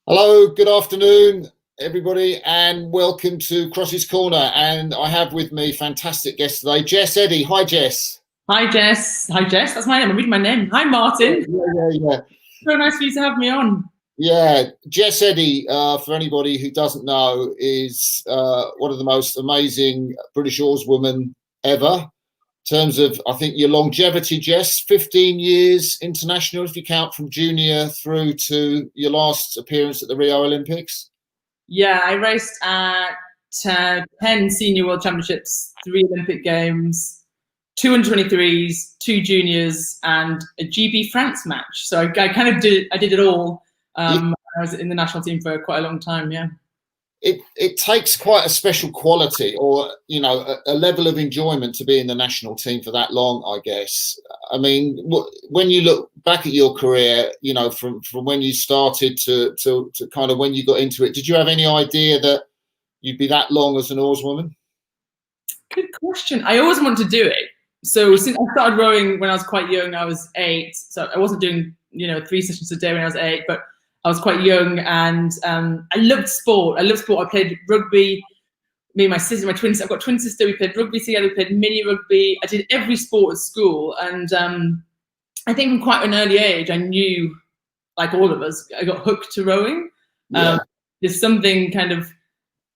Hello, good afternoon, everybody, and welcome to Crossy's Corner. And I have with me fantastic guest today, Jess Eddy. Hi, Jess. Hi, Jess. Hi, Jess. That's my name. I'm reading my name. Hi, Martin. Yeah. So nice for you to have me on. Yeah, Jess Eddy, for anybody who doesn't know, is one of the most amazing British oarswomen ever. In terms of, I think, your longevity, Jess, 15 years international, if you count from junior through to your last appearance at the Rio Olympics. Yeah, I raced at 10 senior world championships, 3 Olympic games, 2 under-23s, 2 juniors, and a GB France match. So I kind of did it all. I was in the national team for quite a long time, yeah. It takes quite a special quality, or a level of enjoyment to be in the national team for that long, I guess. I mean, when you look back at your career, from when you started to kind of when you got into it, did you have any idea that you'd be that long as an oarswoman? Good question. I always wanted to do it. So since I started rowing when I was quite young, I was 8. So I wasn't doing 3 sessions a day when I was 8, but I was quite young, and I loved sport. I played rugby. Me and my sister, my twin. I've got a twin sister. We played rugby together. We played mini rugby. I did every sport at school, and I think from quite an early age, I knew, like all of us, I got hooked to rowing. Yeah. There's something kind of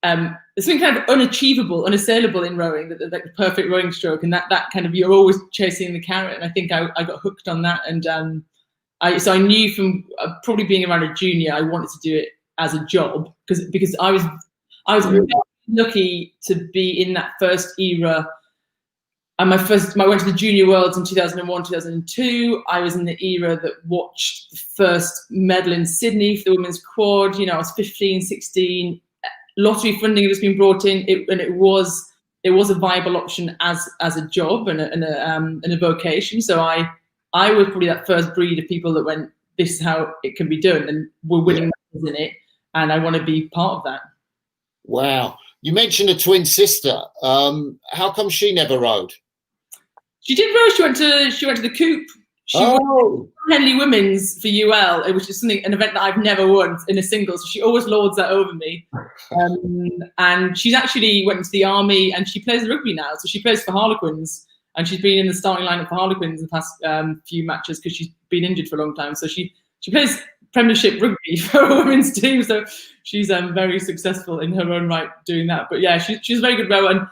unachievable, unassailable in rowing, like the perfect rowing stroke, and that kind of, you're always chasing the carrot. And I think I got hooked on that, and so I knew from probably being around a junior, I wanted to do it as a job because I was very lucky to be in that first era. And I went to the Junior Worlds in 2001, 2002. I was in the era that watched the first medal in Sydney for the women's quad. I was 15, 16. Lottery funding had just been brought in, and it was a viable option as a job and a vocation. So I was probably that first breed of people that went, this is how it can be done, and we're winning medals in it, and I want to be part of that. Wow. You mentioned a twin sister. How come she never rowed? She did row. She went to the Coop. She won Henley Women's for UL, which is an event that I've never won in a single. So she always lords that over me. And she's actually went into the army, and she plays rugby now. So she plays for Harlequins, and she's been in the starting lineup for Harlequins in the past few matches because she's been injured for a long time. So she plays Premiership rugby for a women's team. So she's very successful in her own right doing that. But yeah, she's a very good rower, and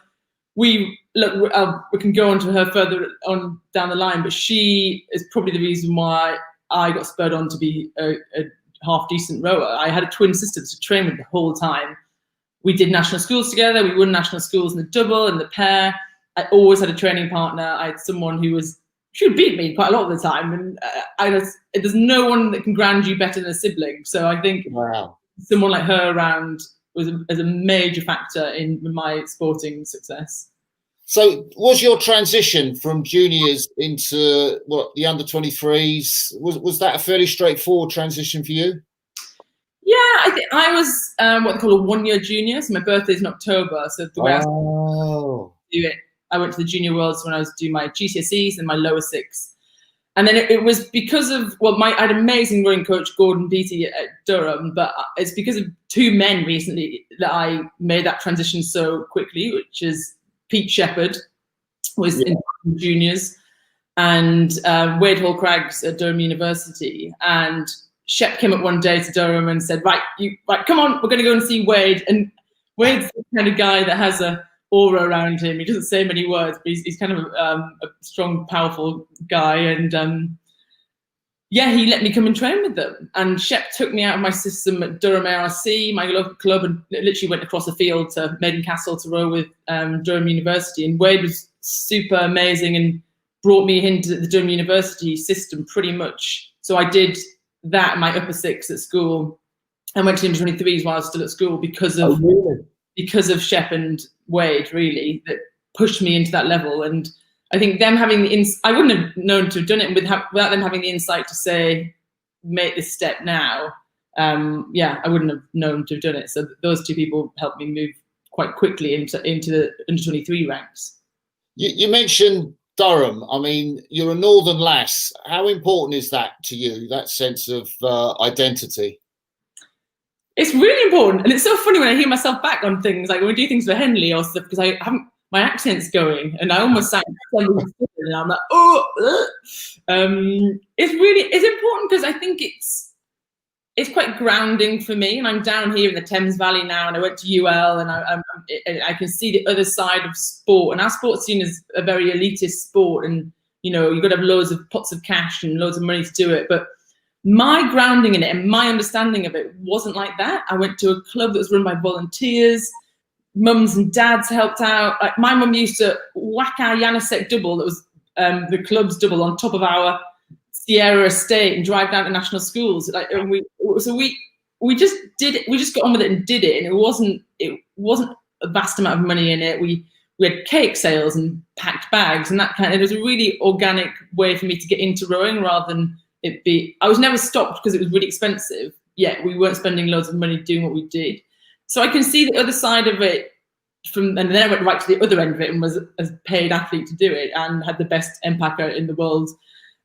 we can go on to her further on down the line, but she is probably the reason why I got spurred on to be a half decent rower. I had a twin sister to train with the whole time. We did national schools together. We won national schools in the double and the pair. I always had a training partner. I had someone she would beat me quite a lot of the time, and there's no one that can ground you better than a sibling. So I think someone like her around was a major factor in my sporting success. So was your transition from juniors into the under-23s, was that a fairly straightforward transition for you? Yeah, I think I was what they call a 1-year junior. So my birthday is in October. So the way I do it, I went to the Junior Worlds when I was doing my GCSEs and my lower 6. And then it was because of, I had an amazing rowing coach, Gordon Beattie at Durham, but it's because of 2 men recently that I made that transition so quickly, which is Pete Shepherd was in juniors, and Wade Hall-Craggs at Durham University. And Shep came up one day to Durham and said, right, come on, we're going to go and see Wade. And Wade's the kind of guy that has a aura around him. He doesn't say many words, but he's kind of a strong, powerful guy. And he let me come and train with them. And Shep took me out of my system at Durham ARC, my local club, and literally went across the field to Maiden Castle to row with Durham University. And Wade was super amazing and brought me into the Durham University system pretty much. So I did that in my upper 6 at school, and went to the under-23s while I was still at school because of Shep and Wade, really, that pushed me into that level. And I think them having I wouldn't have known to have done it without them having the insight to say, make this step now. I wouldn't have known to have done it. So those 2 people helped me move quite quickly into the under-23 ranks. You mentioned Durham. I mean, you're a northern lass. How important is that to you, that sense of identity? It's really important, and it's so funny when I hear myself back on things, like when we do things for Henley or stuff, because I haven't, my accent's going, and I almost sound and I'm like, oh, it's important because I think it's quite grounding for me, and I'm down here in the Thames Valley now, and I went to UL, and I can see the other side of sport, and our sports scene is a very elitist sport, and you know, you've got to have loads of pots of cash and loads of money to do it, but my grounding in it and my understanding of it wasn't like that. I went to a club that was run by volunteers. Mums and dads helped out. Like my mum used to whack our Janusek double, that was the club's double, on top of our Sierra estate and drive down to national schools. Like, and we just did it. We just got on with it and did it. And it wasn't a vast amount of money in it. We had cake sales and packed bags and that kind of. It was a really organic way for me to get into rowing rather than it be. I was never stopped because it was really expensive. Yet we weren't spending loads of money doing what we did. So I can see the other side of it and then I went right to the other end of it and was a paid athlete to do it and had the best impact in the world.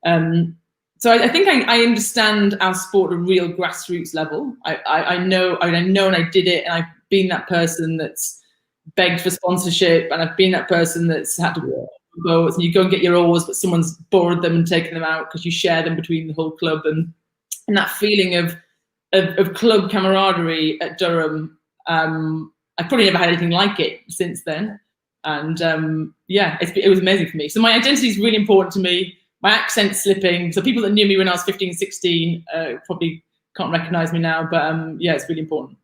So I think I understand our sport at a real grassroots level. I know and I did it, and I've been that person that's begged for sponsorship, and I've been that person that's had to boats and you go and get your oars, but someone's borrowed them and taken them out because you share them between the whole club, and that feeling of club camaraderie at Durham. I've probably never had anything like it since then, and yeah, it was amazing for me. So my identity is really important to me. My accent's slipping, so people that knew me when I was 15, 16 probably can't recognise me now, but yeah, it's really important.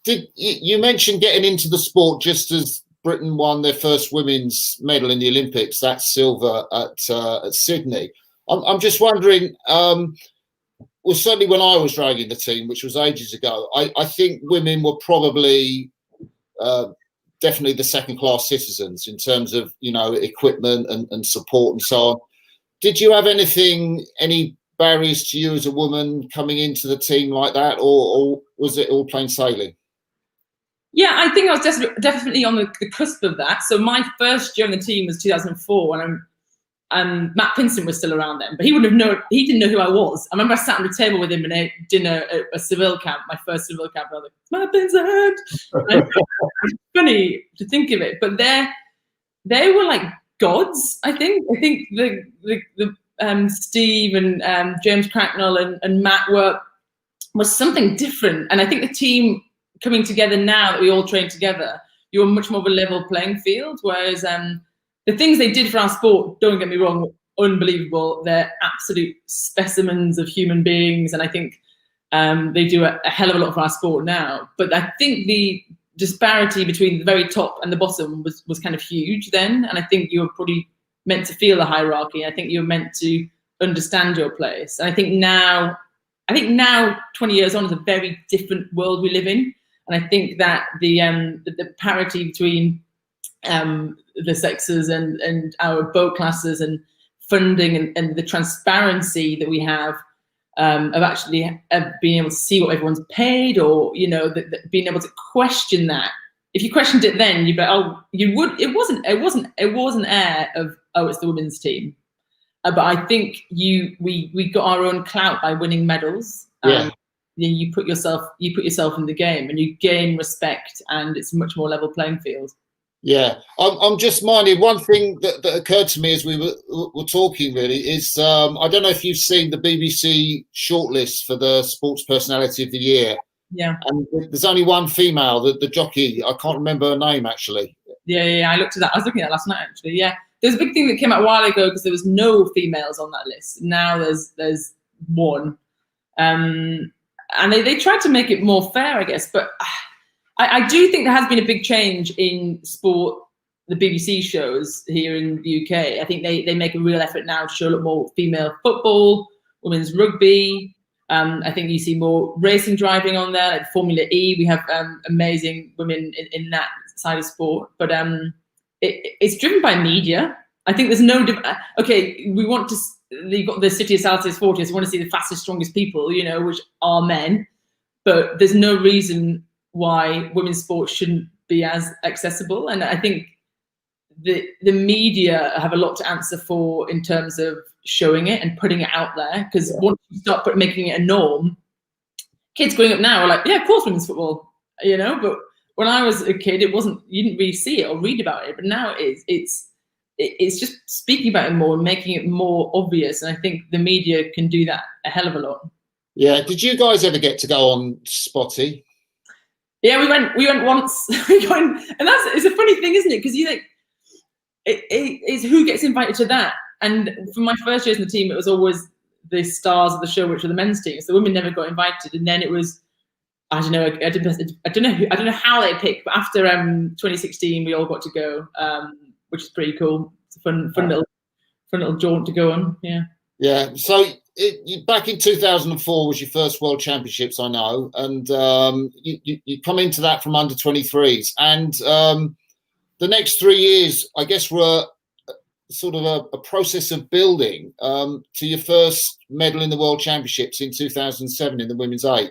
Did you mentioned getting into the sport just as Britain won their first women's medal in the Olympics, that's silver at Sydney. I'm just wondering, well, certainly when I was dragging the team, which was ages ago, I think women were probably definitely the second-class citizens in terms of, you know, equipment and support and so on. Did you have any barriers to you as a woman coming into the team like that, or was it all plain sailing? Yeah, I think I was definitely on the cusp of that. So my first year on the team was 2004, and Matt Pinsent was still around then, but he wouldn't have known. He didn't know who I was. I remember I sat on the table with him and ate dinner at a Seville camp, my first Seville camp. And I was like, Matt Pinsent. It's funny to think of it, but they were like gods. I think the Steve and James Cracknell and Matt was something different, and I think the team coming together now that we all train together, you're much more of a level playing field. Whereas the things they did for our sport, don't get me wrong, were unbelievable. They're absolute specimens of human beings, and I think they do a hell of a lot for our sport now. But I think the disparity between the very top and the bottom was kind of huge then, and I think you were probably meant to feel the hierarchy. I think you were meant to understand your place. And I think now 20 years on is a very different world we live in. And I think that the parity between the sexes and our boat classes and funding and the transparency that we have of actually being able to see what everyone's paid, or, you know, being able to question that. If you questioned it then, you'd be, oh, you would. It wasn't air of, oh, it's the women's team. But I think we got our own clout by winning medals. Yeah. You put yourself in the game and you gain respect, and it's a much more level playing field. Yeah, I'm just minded. One thing that occurred to me as we were talking really is I don't know if you've seen the BBC shortlist for the Sports Personality of the Year. Yeah. And there's only one female, the jockey. I can't remember her name actually. Yeah. I looked at that. I was looking at that last night actually. Yeah. There's a big thing that came out a while ago because there was no females on that list. Now there's one. And they tried to make it more fair, I guess. But I do think there has been a big change in sport, the BBC shows here in the UK. I think they make a real effort now to show a lot more female football, women's rugby. I think you see more racing driving on there, like Formula E. We have amazing women in that side of sport. But it's driven by media. I think there's no okay, we want to. You've got the City of Salzburg 40, so you want to see the fastest, strongest people, you know, which are men. But there's no reason why women's sports shouldn't be as accessible. And I think the media have a lot to answer for in terms of showing it and putting it out there. Because once you start making it a norm, kids growing up now are like, yeah, of course women's football, you know. But when I was a kid, it wasn't. You didn't really see it or read about it. But now it's just speaking about it more and making it more obvious. And I think the media can do that a hell of a lot. Yeah. Did you guys ever get to go on Spotty? Yeah, we went once. And it's a funny thing, isn't it? Because you think it's who gets invited to that. And for my first years in the team, it was always the stars of the show, which were the men's teams. The women never got invited. And then it was, I don't know. I don't know how they picked. But after 2016, we all got to go, which is pretty cool. It's a fun little jaunt to go on. Yeah. Yeah. So back in 2004 was your first World Championships, I know, and you come into that from under 23s, and the next 3 years, I guess, were sort of a process of building to your first medal in the World Championships in 2007 in the women's 8.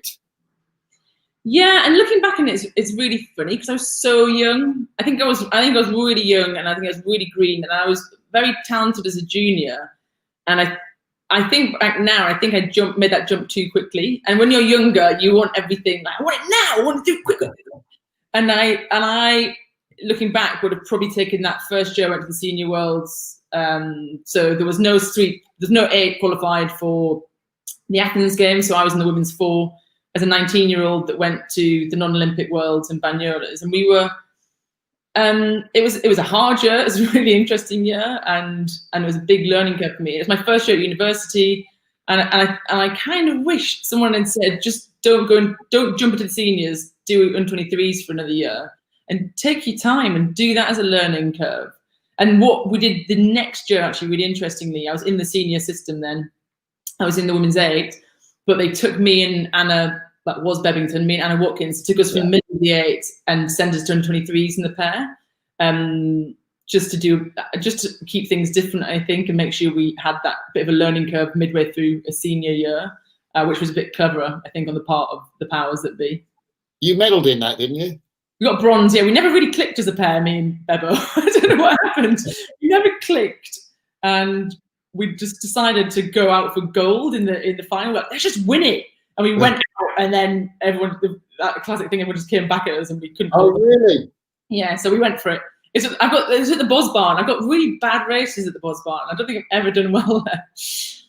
Yeah, and looking back on it, it's really funny because I was so young. I think I was really young, and I think I was really green, and I was very talented as a junior. And I think back now, I think I made that jump too quickly. And when you're younger, you want everything like, I want it now, I want to do it quicker. And I looking back, would have probably taken that first year I went to the Senior Worlds. So there was no 8 qualified for the Athens Games. So I was in the women's 4 as a 19-year-old that went to the non-Olympic Worlds in Banyoles. And we were, it was a hard year. It was a really interesting year, and it was a big learning curve for me. It was my first year at university, and I kind of wish someone had said, just don't jump into the seniors, do under 23s for another year, and take your time and do that as a learning curve. And what we did the next year, actually, really interestingly, I was in the senior system then. I was in the women's 8, but they took me and Anna, that was Bebbington, me and Anna Watkins, took us from the middle of the 8 and sent us to under 23s in the pair, just to keep things different, I think, and make sure we had that bit of a learning curve midway through a senior year, which was a bit cleverer, I think, on the part of the powers that be. You medalled in that, didn't you? We got bronze. Yeah, we never really clicked as a pair, me and Bebo. I don't know what happened. We never clicked, and we just decided to go out for gold in the final. Like, let's just win it. And we went out, and then that classic thing, everyone just came back at us, and we couldn't. Oh, really? Yeah, so we went for it. It's at the Bos Barn. I've got really bad races at the Bos Barn. I don't think I've ever done well there.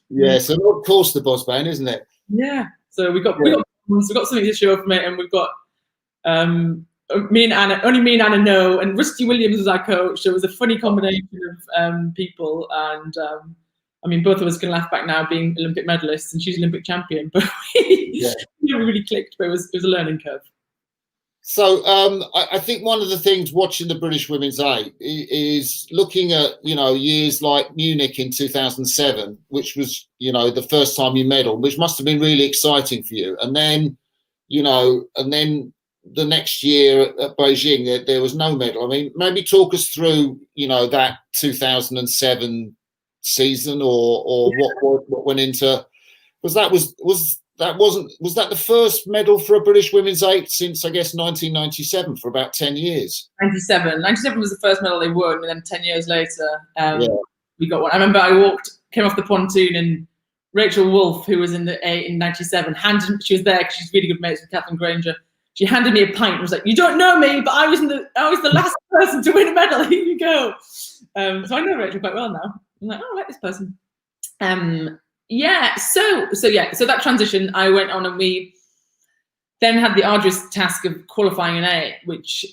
Yeah, so of course the Bos Barn, isn't it? Yeah. So we got something to show from it, and we've got me and Anna. Only me and Anna know, and Rusty Williams was our coach. So it was a funny combination of people, and I mean, both of us can laugh back now, being Olympic medalists, and she's Olympic champion. But we never really clicked. But it was a learning curve. So I think one of the things watching the British Women's 8 is looking at, years like Munich in 2007, which was, the first time you medalled, which must have been really exciting for you. And then, the next year at Beijing, there was no medal. I mean, maybe talk us through, that 2007 season or what went into, was that the first medal for a British Women's 8 since, I guess, 1997, for about 10 years? 97 was the first medal they won, and then 10 years later, we got one. I remember came off the pontoon, and Rachel Wolfe, who was in the 8 in 97, she was there because she's really good mates with Catherine Granger. She handed me a pint and was like, "You don't know me, but I was the last person to win a medal. Here you go." So I know Rachel quite well now. I'm like, "Oh, I like this person." So that transition, I went on, and we then had the arduous task of qualifying an 8, which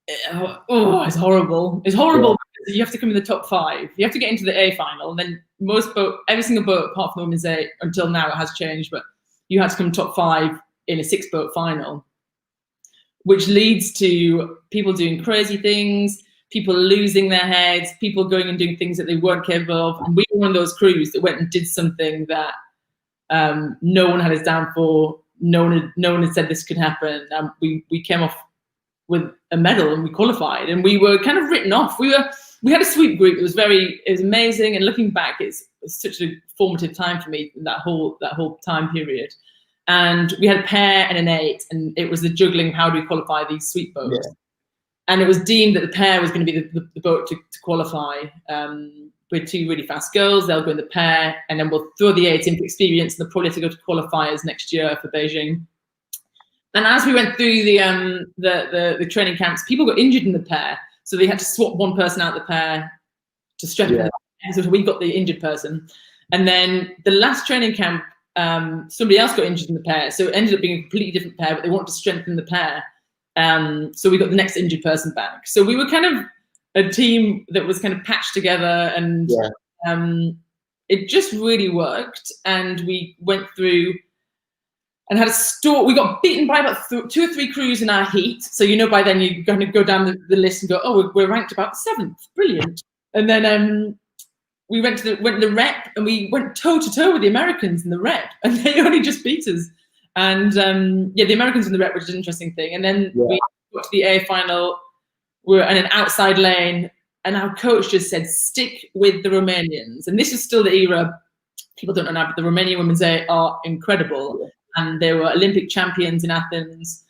it's horrible. It's horrible because you have to come in the top 5. You have to get into the A final, and then every single boat apart from the women's 8, until now it has changed, but you had to come top 5 in a 6-boat final, which leads to people doing crazy things, people losing their heads, people going and doing things that they weren't capable of. And we were one of those crews that went and did something that no one had us down for. No one had said this could happen. We came off with a medal, and we qualified, and we were kind of written off. We had a sweet group. It was amazing. And looking back, it's such a formative time for me in that whole time period. And we had a pair and an 8, and it was the juggling. How do we qualify these sweet boats? Yeah. And it was deemed that the pair was going to be the boat to qualify, with 2 really fast girls. They'll go in the pair, and then we'll throw the 8 in for experience, and they'll probably have to go to qualifiers next year for Beijing. And as we went through the training camps, people got injured in the pair, so they had to swap one person out of the pair to strengthen the pair. So we got the injured person. And then the last training camp, somebody else got injured in the pair, so it ended up being a completely different pair, but they wanted to strengthen the pair. So we got the next injured person back. So we were kind of a team that was kind of patched together, and it just really worked. And we went through and had a store. We got beaten by about 2 or 3 crews in our heat. So, you know, by then you're going to go down the list and go, oh, we're ranked about 7th. Brilliant. And then we went to the rep, and we went toe to toe with the Americans in the rep, and they only just beat us. And the Americans in the rep, which is an interesting thing. And then we got to the A final. We were in an outside lane, and our coach just said, stick with the Romanians. And this is still the era, people don't know now, but the Romanian women's A are incredible. And they were Olympic champions in Athens.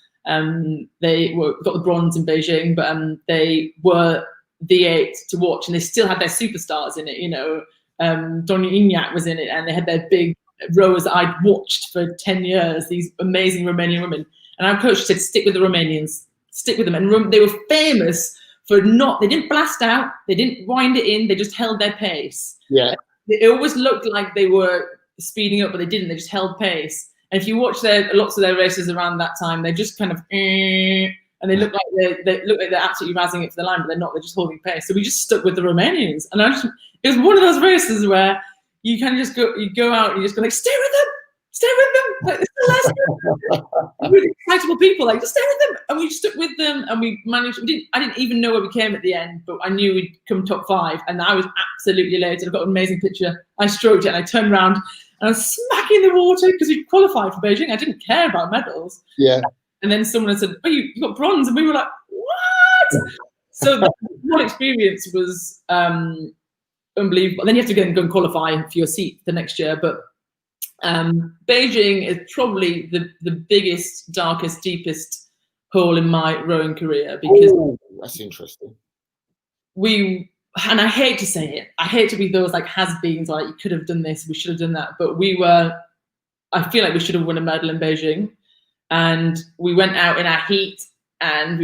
They got the bronze in Beijing, but they were the 8 to watch, and they still had their superstars in it. You know, Donya Ignac was in it, and they had their big rowers that I'd watched for 10 years, these amazing Romanian women. And our coach said, stick with the Romanians, stick with them. And they were famous for they didn't blast out, they didn't wind it in, they just held their pace. Yeah. It always looked like they were speeding up, but they didn't, they just held pace. And if you watch lots of their races around that time, they're just kind of, and they look like they're absolutely razzing it for the line, but they're not, they're just holding pace. So we just stuck with the Romanians. And it was one of those races where you kind of just go out and you just go like, stay with them. Like, it's the last really excitable people, like, just stay with them. And we stuck with them, and we managed. I didn't even know where we came at the end, but I knew we'd come top 5, and I was absolutely elated. I've got an amazing picture. I stroked it, and I turned around, and I was smacking the water because we qualified for Beijing. I didn't care about medals. Yeah. And then someone had said, "Oh, you got bronze," and we were like, "What?" So the whole experience was unbelievable. And then you have to go and qualify for your seat the next year, but. Beijing is probably the biggest, darkest, deepest hole in my rowing career, because that's interesting. And I hate to say it, I hate to be those like has-beens, like you could have done this, we should have done that, but I feel like we should have won a medal in Beijing. And we went out in our heat, and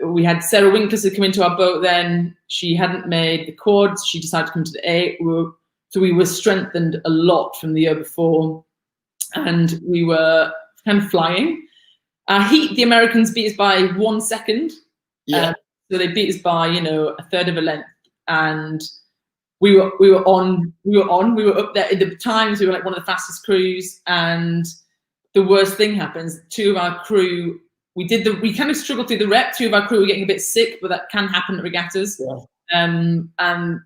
we had Sarah Winkler come into our boat then. She hadn't made the quads, she decided to come to the A. So we were strengthened a lot from the year before, and we were kind of flying. Our heat, the Americans beat us by 1 second. Yeah. So they beat us by, a third of a length, and we were up there. At the times we were like one of the fastest crews, and the worst thing happens. 2 of our crew, we kind of struggled through the rep. 2 of our crew were getting a bit sick, but that can happen at regattas. Yeah. And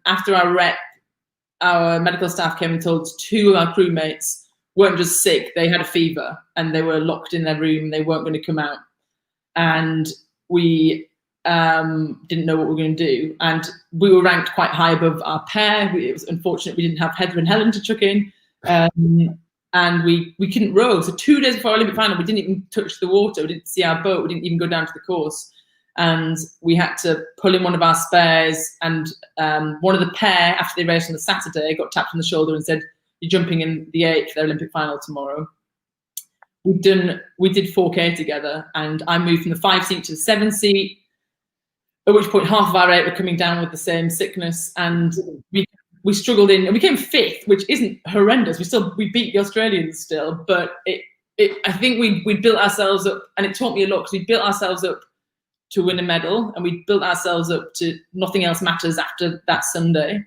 after our rep, our medical staff came and told us 2 of our crewmates weren't just sick, they had a fever, and they were locked in their room, they weren't going to come out. And we didn't know what we were going to do. And we were ranked quite high above our pair. It was unfortunate we didn't have Heather and Helen to chuck in. And we couldn't row. So 2 days before our Olympic final, we didn't even touch the water, we didn't see our boat, we didn't even go down to the course. And we had to pull in one of our spares, and one of the pair, after they raced on the Saturday, got tapped on the shoulder and said, "You're jumping in the 8 for their Olympic final tomorrow." We did 4K together, and I moved from the 5 seat to the 7 seat, at which point half of our 8 were coming down with the same sickness, and we struggled in, and we came 5th, which isn't horrendous. We beat the Australians still, but I think we built ourselves up, and it taught me a lot, because we built ourselves up to win a medal, and we built ourselves up to nothing else matters after that Sunday,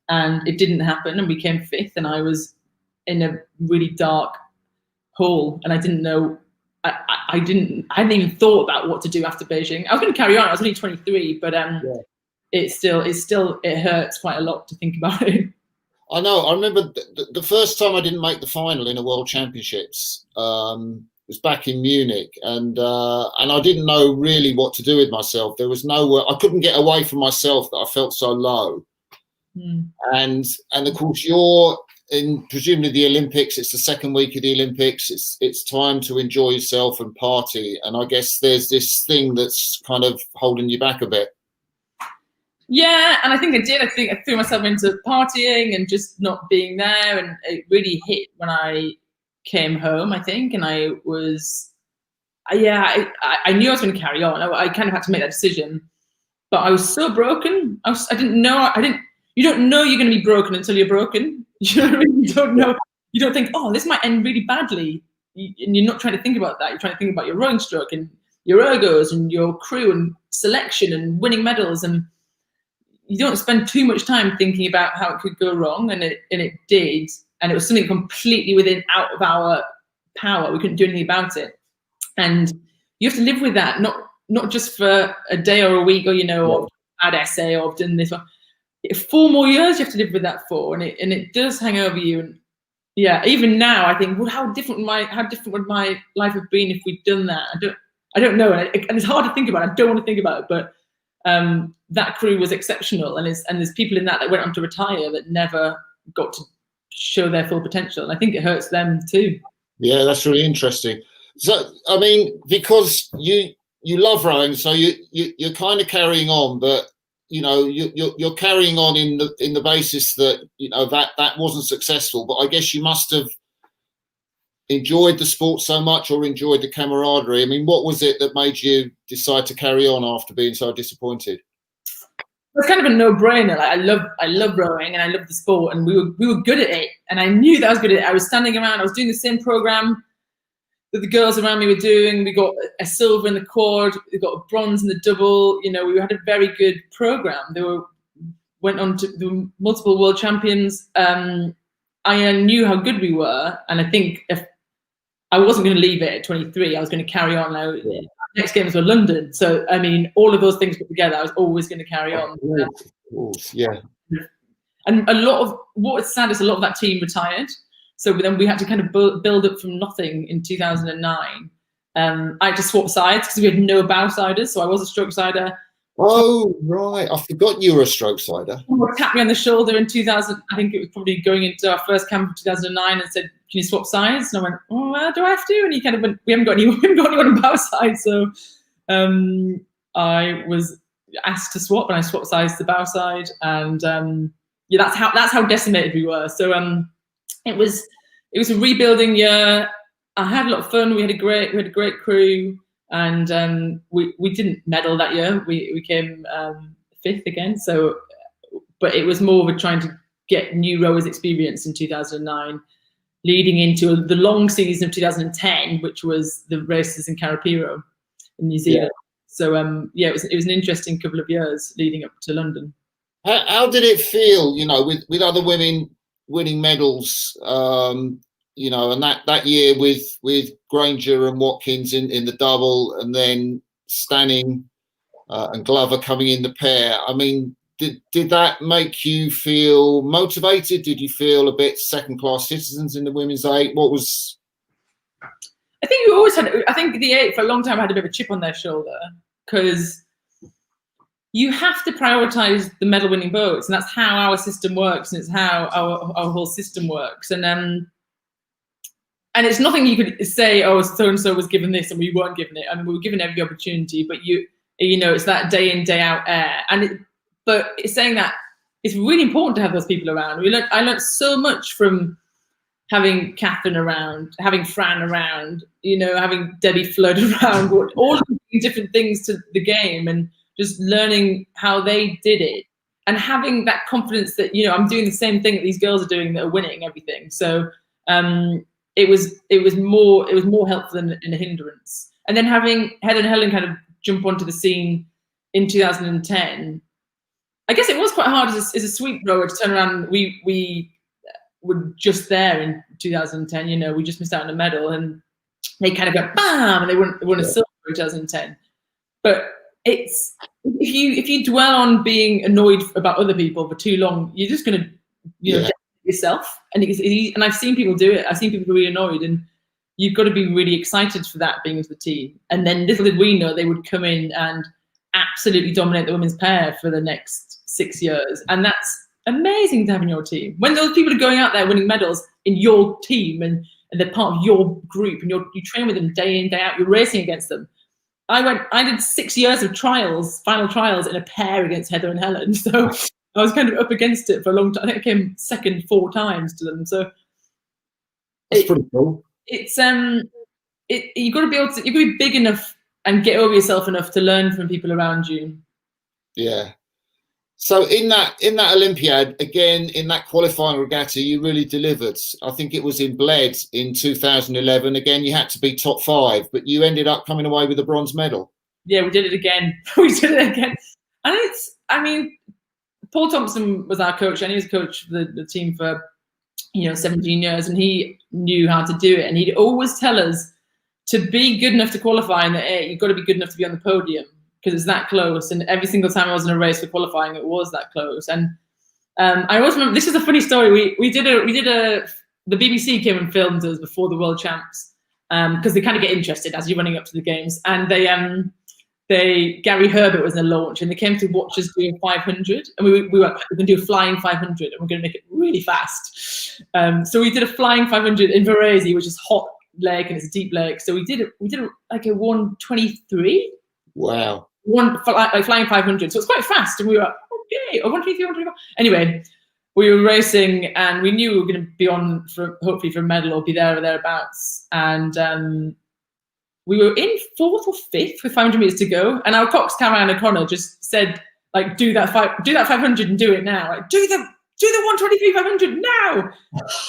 and it didn't happen, and we came 5th, and I was in a really dark hole, and I didn't know, I hadn't even thought about what to do after Beijing. I was going to carry on, I was only 23, but it hurts quite a lot to think about it. I know. I remember the first time I didn't make the final in a World Championships. It was back in Munich, and I didn't know really what to do with myself. There was nowhere, I couldn't get away from myself, that I felt so low. And of course, you're in presumably the Olympics. It's the second week of the Olympics. It's time to enjoy yourself and party. And I guess there's this thing that's kind of holding you back a bit. Yeah, and I think I did. I think I threw myself into partying and just not being there, and it really hit when I came home, I think, and I was, yeah, I knew I was going to carry on. I kind of had to make that decision, but I was so broken. I didn't know. You don't know you're going to be broken until you're broken. You know what I mean? You don't know. You don't think, oh, this might end really badly, and you're not trying to think about that. You're trying to think about your rowing stroke and your ergos and your crew and selection and winning medals, and you don't spend too much time thinking about how it could go wrong, and it did, and it was something completely out of our power. We couldn't do anything about it, and you have to live with that, not just for a day or a week, or or bad essay, or I've done this. 4 more years you have to live with that for, and it does hang over you. And yeah, even now I think, well, how different would my life have been if we'd done that? I don't know, and it's hard to think about. I don't want to think about it, but that crew was exceptional, and there's people in that went on to retire that never got to show their full potential, and I think it hurts them too. Yeah, that's really interesting. So, I mean, because you love rowing, so you're kind of carrying on, but you're carrying on in the basis that that wasn't successful. But I guess you must have enjoyed the sport so much, or enjoyed the camaraderie. I mean, what was it that made you decide to carry on after being so disappointed? It's kind of a no-brainer. Like, I love rowing, and I love the sport, and we were good at it, and I knew that I was good at it. I was standing around, I was doing the same program that the girls around me were doing. We got a silver in the quad, we got a bronze in the double. We had a very good program. Went on to the multiple world champions. I knew how good we were, and I think if I wasn't going to leave it at 23, I was going to carry on. Now, next games were London, so I mean, all of those things put together, I was always going to carry on. Of course, yeah. And a lot of what's sad is a lot of that team retired. So then we had to kind of build up from nothing in 2009. I had to swap sides because we had no bow siders, so I was a stroke sider. Oh, right. I forgot you were a stroke sider. Someone tapped me on the shoulder in 2000. I think it was probably going into our first camp in 2009, and said, "Can you swap sides?" And I went, "Oh, well, do I have to?" And he kind of went, "We haven't got anyone on bow side." So I was asked to swap, and I swapped sides to bow side. And yeah, that's how decimated we were. So it was a rebuilding year. I had a lot of fun. We had a great crew. And we didn't medal that year. We came 5th again. So, but it was more of a trying to get new rowers experience in 2009, leading into the long season of 2010, which was the races in Karapiro in New Zealand. Yeah. So yeah, it was an interesting couple of years leading up to London. How did it feel, with other women winning medals? And that year with Granger and Watkins in the double, and then Stanning and Glover coming in the pair. I mean, did that make you feel motivated? Did you feel a bit second-class citizens in the women's 8? What was? I think we always had. I think the 8 for a long time had a bit of a chip on their shoulder, because you have to prioritise the medal-winning boats, and that's how our system works, and it's how our whole system works, and it's nothing you could say, oh, so-and-so was given this and we weren't given it. I mean, we were given every opportunity, but it's that day in, day out air. But it's saying that it's really important to have those people around. I learned so much from having Catherine around, having Fran around, having Debbie Flood around, all of the different things to the game, and just learning how they did it, and having that confidence that, I'm doing the same thing that these girls are doing that are winning everything. So, it was more helpful than a hindrance. And then having Heather and Helen kind of jump onto the scene in 2010, I guess it was quite hard as a sweep rower to turn around. We were just there in 2010. We just missed out on a medal, and they kind of go bam, and they won a silver in 2010. But it's if you dwell on being annoyed about other people for too long, you're just going to yourself, and I've seen people do it. I've seen people be really annoyed, and you've got to be really excited for that being with the team. And then little did we know they would come in and absolutely dominate the women's pair for the next 6 years, and that's amazing to have in your team. When those people are going out there winning medals in your team, and they're part of your group, and you train with them day in, day out, you're racing against them. I did 6 years of trials, final trials in a pair against Heather and Helen. So I was kind of up against it for a long time. I think I came second 4 times to them. So that's pretty cool. It's you got to be able to, you got to be big enough and get over yourself enough to learn from people around you. Yeah. So in that Olympiad, again, in that qualifying regatta, you really delivered. I think it was in Bled in 2011. Again, you had to be top 5, but you ended up coming away with a bronze medal. Yeah, we did it again. We did it again. And Paul Thompson was our coach, and he was coach for the team for 17 years, and he knew how to do it. And he'd always tell us to be good enough to qualify in the A, you've got to be good enough to be on the podium, because it's that close. And every single time I was in a race for qualifying, it was that close. And I always remember, this is a funny story. The BBC came and filmed us before the World Champs, because they kind of get interested as you're running up to the games. And Gary Herbert was in the launch, and they came to watch us do a 500. And we were going to do a flying 500, and we're going to make it really fast. So we did a flying 500 in Varese, which is hot lake and it's a deep lake. So we did like a 1:23. Wow. Flying 500. So it's quite fast. And we were okay, or 1:23, 1:24. Anyway, we were racing, and we knew we were going to be on hopefully for a medal or be there or thereabouts. And we were in 4th or 5th with 500 meters to go, and our cox Caroline O'Connor just said, like, do that 500 and do it now. Like, do the 1:23 500 now.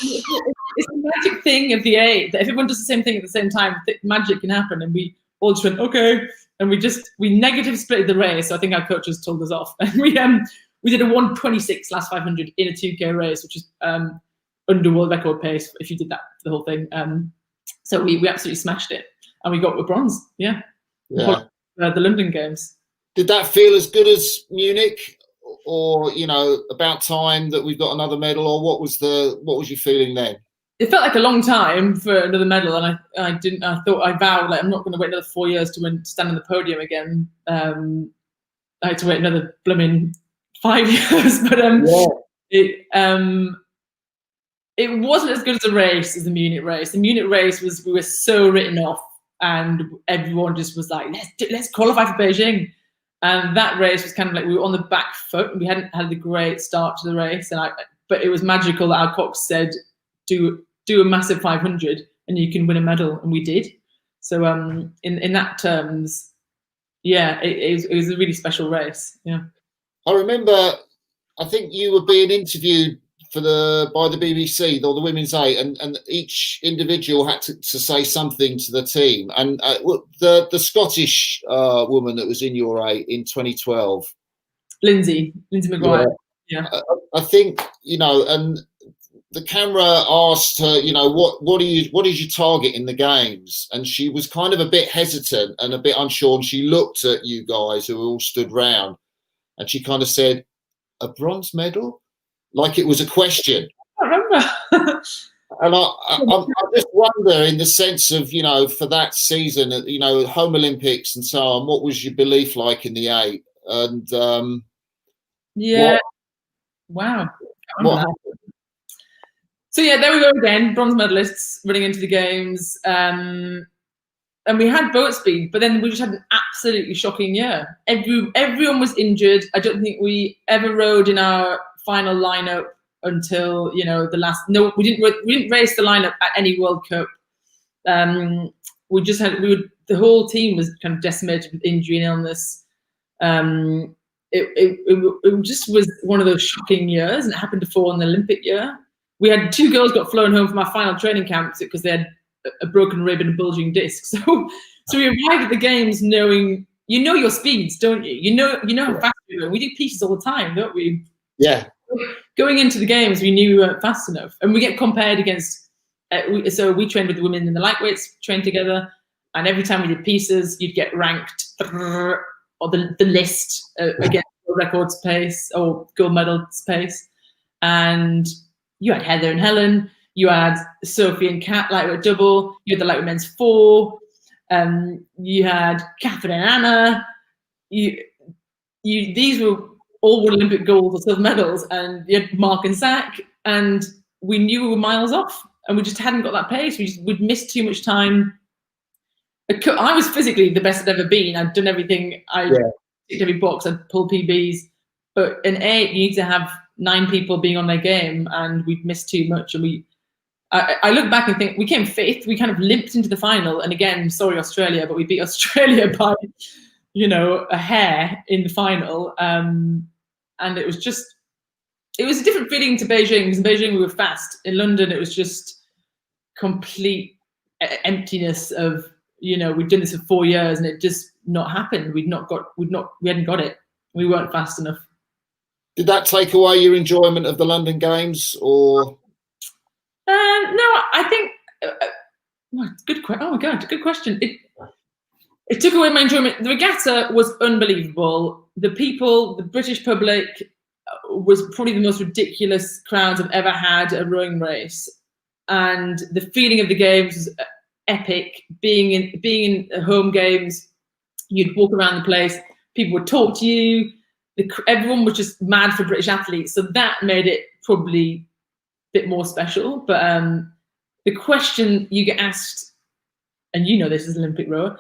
It's the magic thing of the A that if everyone does the same thing at the same time, magic can happen. And we all just went okay, and we negative split the race. So I think our coaches told us off, and we did a 1:26 last 500 in a 2K race, which is under world record pace if you did that for the whole thing. So we absolutely smashed it. And we got a bronze, yeah. The London Games. Did that feel as good as Munich, or about time that we've got another medal, or what was your feeling then? It felt like a long time for another medal, and I vowed, like, I'm not going to wait another 4 years to stand on the podium again. I had to wait another blooming 5 years, but it wasn't as good as a race as the Munich race. The Munich race we were so written off. And everyone just was like, let's qualify for Beijing. And that race was kind of like we were on the back foot. We hadn't had a great start to the race, but it was magical that our cox said, do a massive 500 and you can win a medal, and we did. So in that terms, yeah, it was a really special race. Yeah, I remember. I think you were being interviewed by the BBC or the Women's 8, and each individual had to say something to the team. And the Scottish woman that was in your 8 in 2012, Lindsay McGuire. Yeah. I think and the camera asked her, what is your target in the games? And she was kind of a bit hesitant and a bit unsure. And she looked at you guys who all stood round, and she kind of said, "A bronze medal?" Like it was a question. I remember. And I just wonder, in the sense of, for that season, home Olympics and so on, what was your belief like in the 8? And wow. What happened? So yeah, there we go again, bronze medalists running into the games. And we had boat speed, but then we just had an absolutely shocking year. Everyone was injured. I don't think we ever rode in our final lineup until the last. No, we didn't race the lineup at any World Cup. The whole team was kind of decimated with injury and illness. It just was one of those shocking years, and it happened to fall in the Olympic year. We had 2 girls got flown home from our final training camps because they had a broken rib and a bulging disc. So we arrived at the games knowing your speeds, don't you? You know how fast we were. We do pieces all the time, don't we? Yeah. Going into the games, we knew we weren't fast enough, and we get compared against. So we trained with the women in the lightweights, trained together, and every time we did pieces, you'd get ranked or the list against records pace or gold medal pace, and you had Heather and Helen, you had Sophie and Kat lightweight double, you had the lightweight men's 4, you had Catherine and Anna, these were all Olympic gold or silver medals, and you had Mark and Zach, and we knew we were miles off, and we just hadn't got that pace. We'd missed too much time. I was physically the best I'd ever been. I'd done everything. I ticked every box. I'd pulled PBs. But in 8, you need to have 9 people being on their game, and we'd missed too much. And I look back and think we came 5th. We kind of limped into the final. And again, sorry, Australia, but we beat Australia by, a hair in the final. And it was a different feeling to Beijing, because in Beijing we were fast. In London, it was just complete emptiness of, we'd done this for 4 years and it just not happened. We hadn't got it. We weren't fast enough. Did that take away your enjoyment of the London Games, or? No, I think. Good question. It took away my enjoyment. The regatta was unbelievable. The people, the British public, was probably the most ridiculous crowds I've ever had at a rowing race, and the feeling of the games was epic. Being in home games, you'd walk around the place, people would talk to you. Everyone was just mad for British athletes, so that made it probably a bit more special. But the question you get asked, and this as an Olympic rower,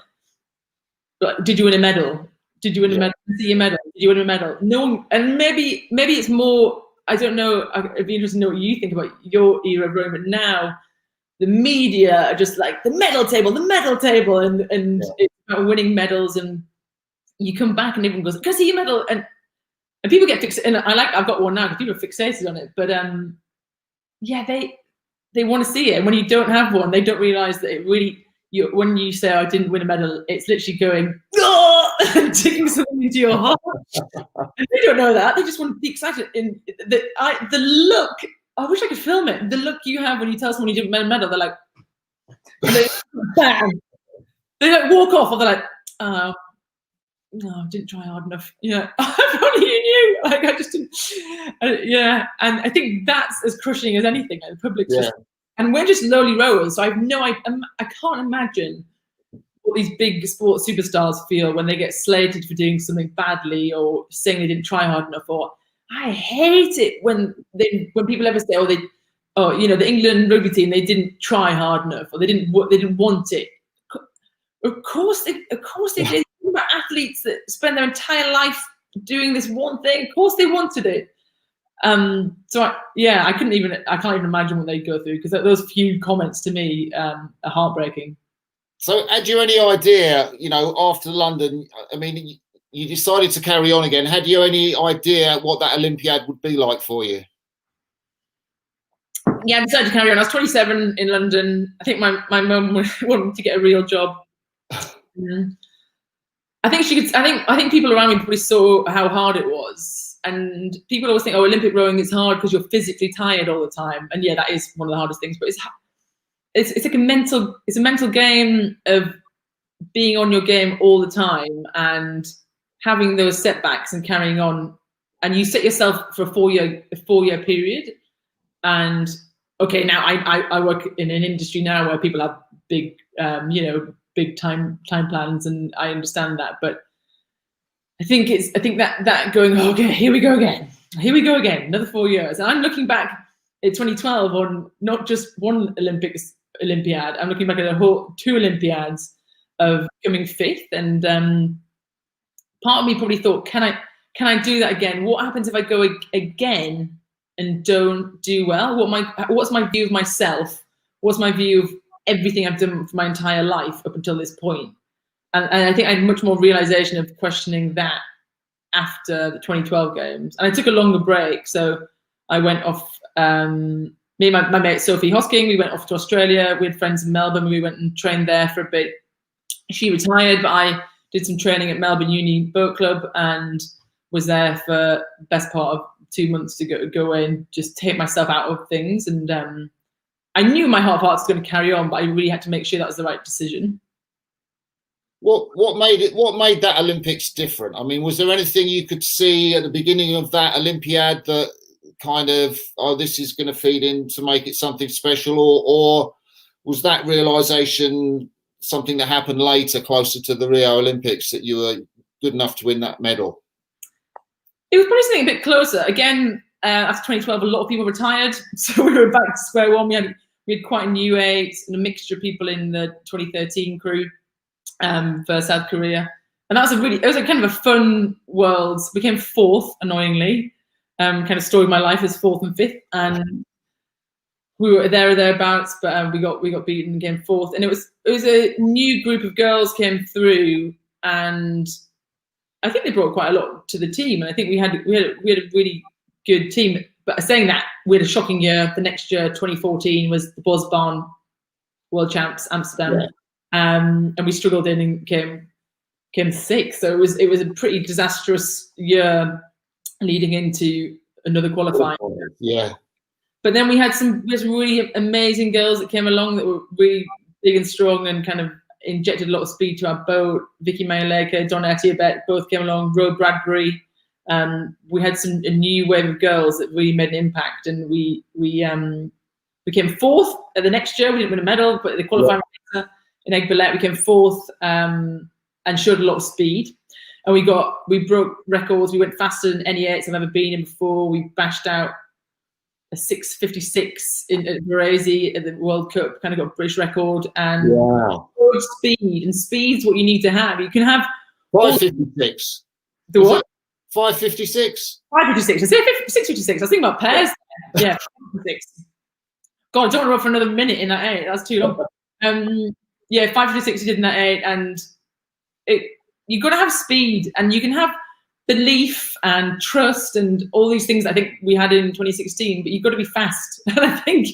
but did you win a medal? Did you win a medal? See your medal? Did you win a medal? No one, and maybe it's more. I don't know. It'd be interesting to know what you think about your era of rowing. But now, the media are just like the medal table, and it's about winning medals. And you come back and everyone goes, "Go see your medal," and people get fixated. And I've got one now because people are fixated on it. But they want to see it. And when you don't have one, they don't realise that it really. When you say I didn't win a medal, it's literally going and taking something into your heart. They don't know that. They just want to be excited. And the look. I wish I could film it. The look you have when you tell someone you didn't win a medal, they're like, bam. They like walk off, or they're like, oh, no, I didn't try hard enough. If only you knew. Like I just didn't. And I think that's as crushing as anything. Like, the public's just. And we're just lowly rowers, so I can't imagine what these big sports superstars feel when they get slated for doing something badly or saying they didn't try hard enough. Or I hate it when people ever say, the England rugby team, they didn't try hard enough, or they didn't want it. Of course they did. About athletes that spend their entire life doing this one thing. Of course they wanted it. I can't even imagine what they go through, because those few comments to me are heartbreaking. So had you any idea, after London, I mean, you decided to carry on again. Had you any idea what that Olympiad would be like for you? Yeah, I decided to carry on. I was 27 in London. I think my mum wanted to get a real job. I think people around me probably saw how hard it was. And people always think, Olympic rowing is hard because you're physically tired all the time. And yeah, that is one of the hardest things. But it's like a mental game of being on your game all the time and having those setbacks and carrying on. And you set yourself for a 4-year period. And okay, now I work in an industry now where people have big big time plans, and I understand that. But I think that going, okay, here we go again, another 4 years. And I'm looking back at 2012 on not just one Olympiad. I'm looking back at a whole 2 Olympiads of coming 5th. And part of me probably thought, can I do that again? What happens if I go again and don't do well? What's my view of myself? What's my view of everything I've done for my entire life up until this point? And I think I had much more realization of questioning that after the 2012 games. And I took a longer break. So I went off, me and my mate Sophie Hosking, we went off to Australia. We had friends in Melbourne. We went and trained there for a bit. She retired, but I did some training at Melbourne Uni Boat Club and was there for the best part of 2 months to go away and just take myself out of things. And I knew my heart of hearts was going to carry on, but I really had to make sure that was the right decision. What made that Olympics different? I mean, was there anything you could see at the beginning of that Olympiad that kind of, this is going to feed in to make it something special, or was that realization something that happened later, closer to the Rio Olympics, that you were good enough to win that medal? It was probably something a bit closer. Again, after 2012, a lot of people retired, so we were back to square one. We had quite a new age and a mixture of people in the 2013 crew. for South Korea. And that was it was a kind of a fun world. We came 4th, annoyingly. Kind of story of my life is 4th and 5th. And we were there or thereabouts, but we got beaten and came 4th. And it was a new group of girls came through, and I think they brought quite a lot to the team. And I think we had a really good team. But saying that, we had a shocking year. The next year, 2014, was the Bosbarn World Champs Amsterdam, and we struggled in and came 6th. So it was a pretty disastrous year leading into another qualifying. Yeah. But then we had some really amazing girls that came along that were really big and strong and kind of injected a lot of speed to our boat. Vicky Mayaleka, Donna Etiabet both came along. Ro Bradbury. We had a new wave of girls that really made an impact, and we came 4th at the next year. We didn't win a medal, but the qualifying in Egbelet we came 4th and showed a lot of speed. And we broke records. We went faster than any 8s I've ever been in before. We bashed out a 6:56 at Varese at the World Cup, kind of got a British record. And speed, and speed's what you need to have. You can have 5:56. The what? 5:56. 5:56. I said 6:56. I was thinking about pairs. Yeah, 5:56. God, I don't want to run for another minute in that 8. That's too long. 5:56 you did in that 8, and you've got to have speed, and you can have belief and trust and all these things I think we had in 2016, but you've got to be fast. And I think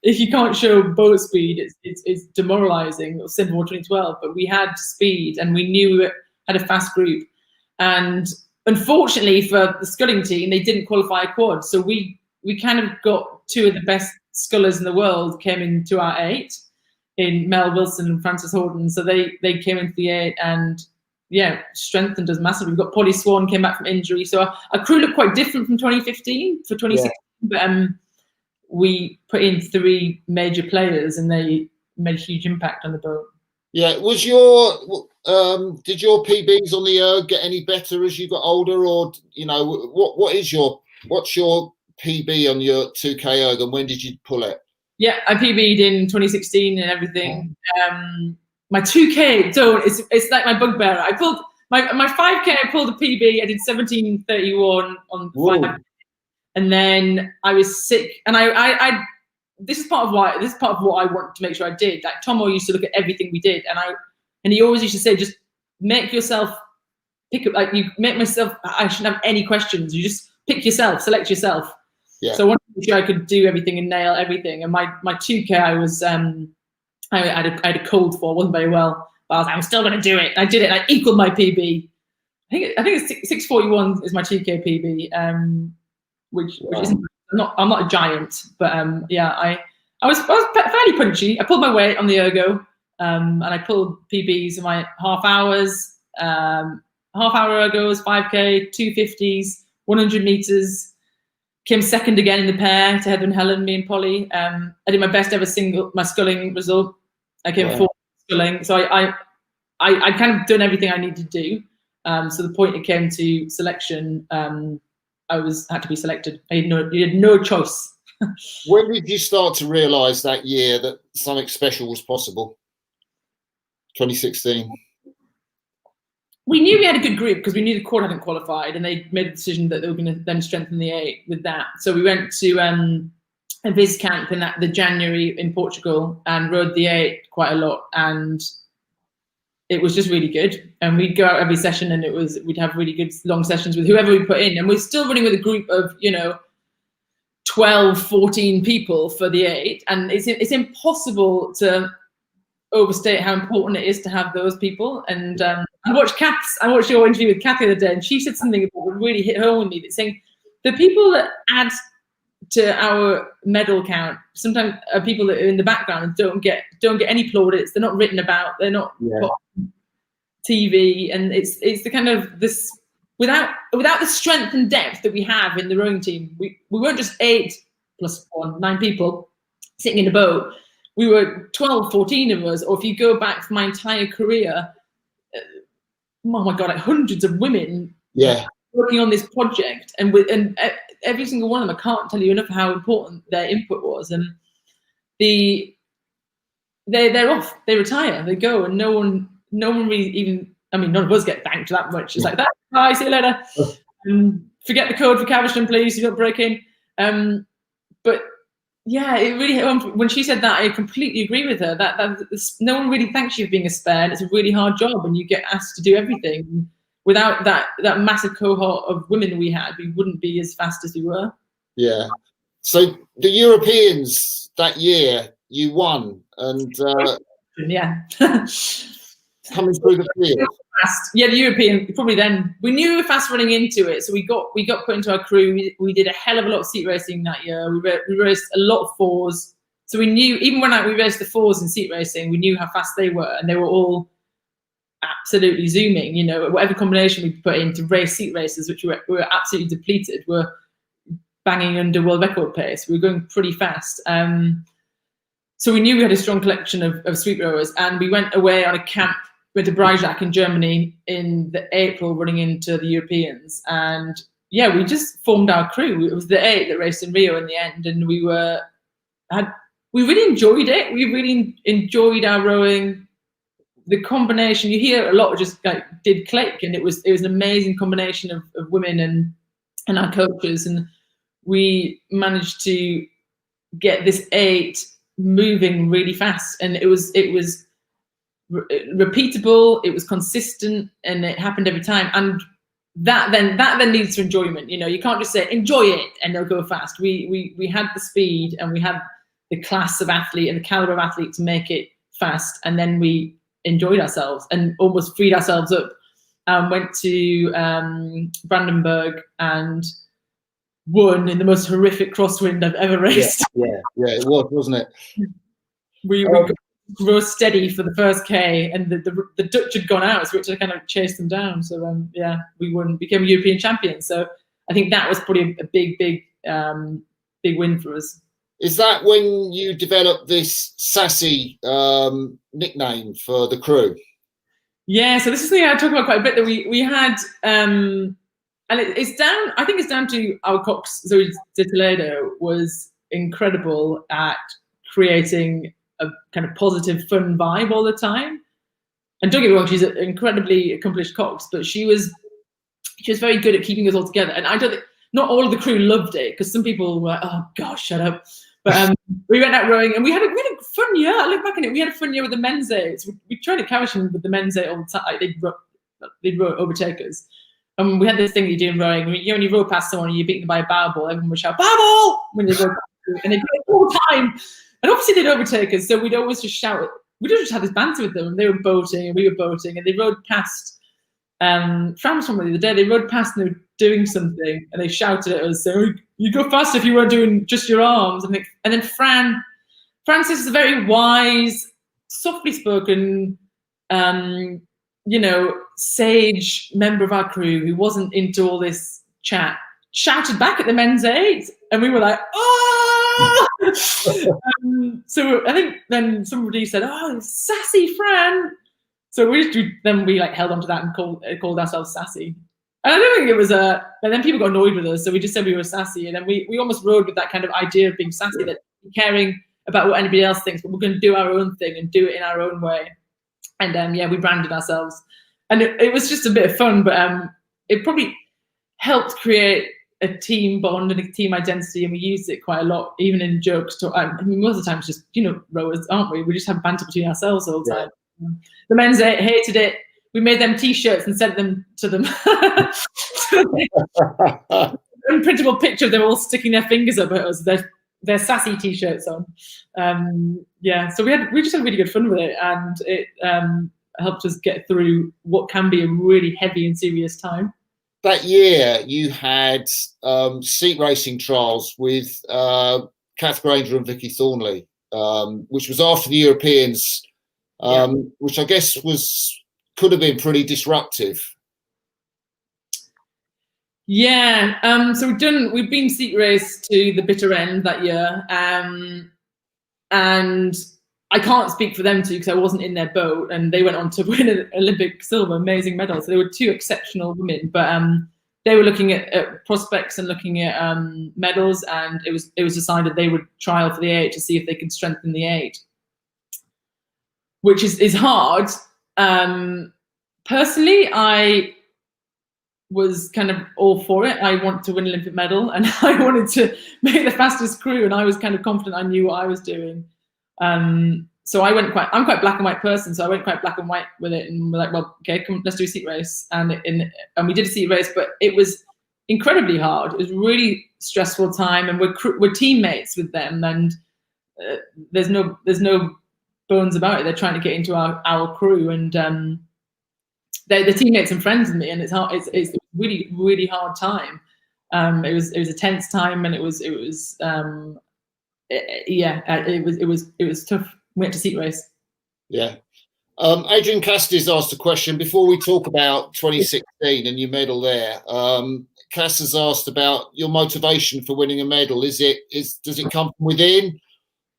if you can't show boat speed, it's demoralizing. It was simple for 2012, but we had speed, and we knew we had a fast group. And unfortunately for the sculling team, they didn't qualify a quad. So we kind of got 2 of the best scullers in the world came into our 8 in Mel Wilson and Frances Horton. So they came into the 8 and strengthened us massively. We've got Polly Swan came back from injury. So our crew looked quite different from 2015 for 2016. But we put in 3 major players and they made a huge impact on the boat. Yeah, was did your PBs on the erg get any better as you got older, or what's your PB on your 2K erg, and when did you pull it? Yeah, I PB'd in 2016 and everything. My 2K, it's like my bugbear. I pulled my 5K. I pulled a PB. I did 17:31 on 5, and then I was sick. And I this is part of what I want to make sure I did. Like Tomo used to look at everything we did, and he always used to say, just make yourself pick up. Like you make myself. I shouldn't have any questions. You just pick yourself, select yourself. Yeah. So I wanted to make sure I could do everything and nail everything. And my 2K, I was I had a cold for, wasn't very well, but I was like, I'm still going to do it. I did it. And I equaled my PB. I think it's 6:41 is my 2K PB, which isn't. I'm not a giant, but I was fairly punchy. I pulled my weight on the ergo, and I pulled PBs in my half hours, half hour ergos, 5K, 250s, 100 meters. Came second again in the pair to Heather and Helen, me and Polly. I did my best ever my sculling result. I came fourth sculling. So I kind of done everything I needed to do. So the point it came to selection, I had to be selected. You had no choice. When did you start to realise that year that something special was possible? 2016. We knew we had a good group because we knew the quad hadn't qualified, and they made a decision that they were going to then strengthen the 8 with that. So we went to a Viz camp in the January in Portugal and rode the 8 quite a lot, and it was just really good. And we'd go out every session, and we'd have really good long sessions with whoever we put in. And we're still running with a group of 12, 14 people for the 8, and it's impossible to overstate how important it is to have those people. And I watched your interview with Kathy the other day, and she said something that really hit home with me. That's saying the people that add to our medal count sometimes are people that are in the background and don't get any plaudits. They're not written about. They're not put on TV, and it's the kind of this without the strength and depth that we have in the rowing team. We weren't just 8 plus 1, 9 people sitting in a boat. We were 12, 14 of us, or if you go back for my entire career, oh my God, like hundreds of women working on this project, and every single one of them, I can't tell you enough how important their input was. And they're off, they retire, they go, and no one no one really even, I mean, none of us get thanked that much. It's like that. Bye, see you later. Forget the code for Caversham, please. You don't break in. But yeah, it really, when she said that, I completely agree with her. That no one really thanks you for being a spare, and it's a really hard job, and you get asked to do everything. Without that massive cohort of women we had, we wouldn't be as fast as we were. Yeah. So the Europeans that year, you won, and yeah, coming through the field. Fast. Yeah, the European, probably then we knew we were fast running into it, so we got put into our crew. We did a hell of a lot of seat racing that year. We raced a lot of fours, so we knew even when we raced the fours in seat racing, we knew how fast they were, and they were all absolutely zooming. You know, whatever combination we put in to race seat races, which we were absolutely depleted, were banging under world record pace. We were going pretty fast. So we knew we had a strong collection of sweep rowers, and we went away on a camp. Went to Breisach in Germany in the April, running into the Europeans, and yeah, we just formed our crew. It was the 8 that raced in Rio in the end, and we really enjoyed it. We really enjoyed our rowing. The combination, you hear a lot, just like did click, and it was an amazing combination of women and our coaches, and we managed to get this 8 moving really fast, and it was repeatable, it was consistent, and it happened every time. And that then leads to enjoyment. You know, you can't just say enjoy it and they'll go fast. We had the speed, and we had the class of athlete and the caliber of athlete to make it fast, and then we enjoyed ourselves and almost freed ourselves up. Went to Brandenburg and won in the most horrific crosswind I've ever raced. Yeah, it was, wasn't it? We rode steady for the first K, and the Dutch had gone out, which I kind of chased them down. So yeah, we won, became European champions. So I think that was probably a big win for us. Is that when you developed this sassy nickname for the crew? Yeah, so this is something I talk about quite a bit, that we had, and it's down. I think it's down to our cox. Zoe de Toledo was incredible at creating a kind of positive, fun vibe all the time. And don't get me wrong, she's an incredibly accomplished cox, but she was very good at keeping us all together. And I don't think, not all of the crew loved it, because some people were like, oh gosh, shut up. But we went out rowing, and we had a fun year. I look back at it, we had a fun year with the men's eights. We tried to Caversham with the men's eight all the time. Like they'd overtake us. And we had this thing you do in rowing. You know, when you row past someone and you beat them by a bow ball, everyone would shout, bow ball! When they row past you, and they do it all the time. And obviously they'd overtake us, so we'd always just shout. We'd just have this banter with them. They were boating, and we were boating, and they rowed past Fran was from the other day. They rowed past and they were doing something, and they shouted at us, saying, oh, you go faster if you weren't doing just your arms. And then Francis is a very wise, softly spoken, you know, sage member of our crew who wasn't into all this chat, shouted back at the men's eight, and we were like, oh! So I think then somebody said, oh, sassy Fran. So we like held on to that and called ourselves sassy. And I don't think it was and then people got annoyed with us, so we just said we were sassy, and then we almost rode with that kind of idea of being sassy, that caring about what anybody else thinks, but we're going to do our own thing and do it in our own way. And yeah, we branded ourselves, and it was just a bit of fun, but it probably helped create a team bond and a team identity, and we used it quite a lot, even in jokes. I mean, most of the time it's just, you know, rowers, aren't we? We just have banter between ourselves all the time. The men's hated it. We made them T-shirts and sent them to them. Unprintable picture of them all sticking their fingers up at us. Their sassy T-shirts on. Yeah, so we just had really good fun with it, and it helped us get through what can be a really heavy and serious time. That year, you had seat racing trials with Kath Granger and Vicky Thornley, which was after the Europeans, which I guess could have been pretty disruptive. Yeah, so we've been seat raced to the bitter end that year, and I can't speak for them too, because I wasn't in their boat, and they went on to win an Olympic silver, amazing medal. So they were two exceptional women, but they were looking at prospects and looking at medals, and it was decided they would trial for the 8 to see if they could strengthen the 8, which is hard. Personally, I was kind of all for it. I want to win an Olympic medal, and I wanted to make the fastest crew, and I was kind of confident I knew what I was doing. So I'm quite black and white person, so I went quite black and white with it, and we're like, well, okay, come, let's do a seat race, and we did a seat race, but it was incredibly hard. It was a really stressful time, and we're teammates with them, and there's no bones about it. They're trying to get into our crew, and they're teammates and friends with me, and it's hard. It's a really, really hard time. It was a tense time, and it was tough. We went to seat race. Yeah. Adrian Cassidy's asked a question before we talk about 2016 and your medal there. Cass has asked about your motivation for winning a medal. Does it come from within,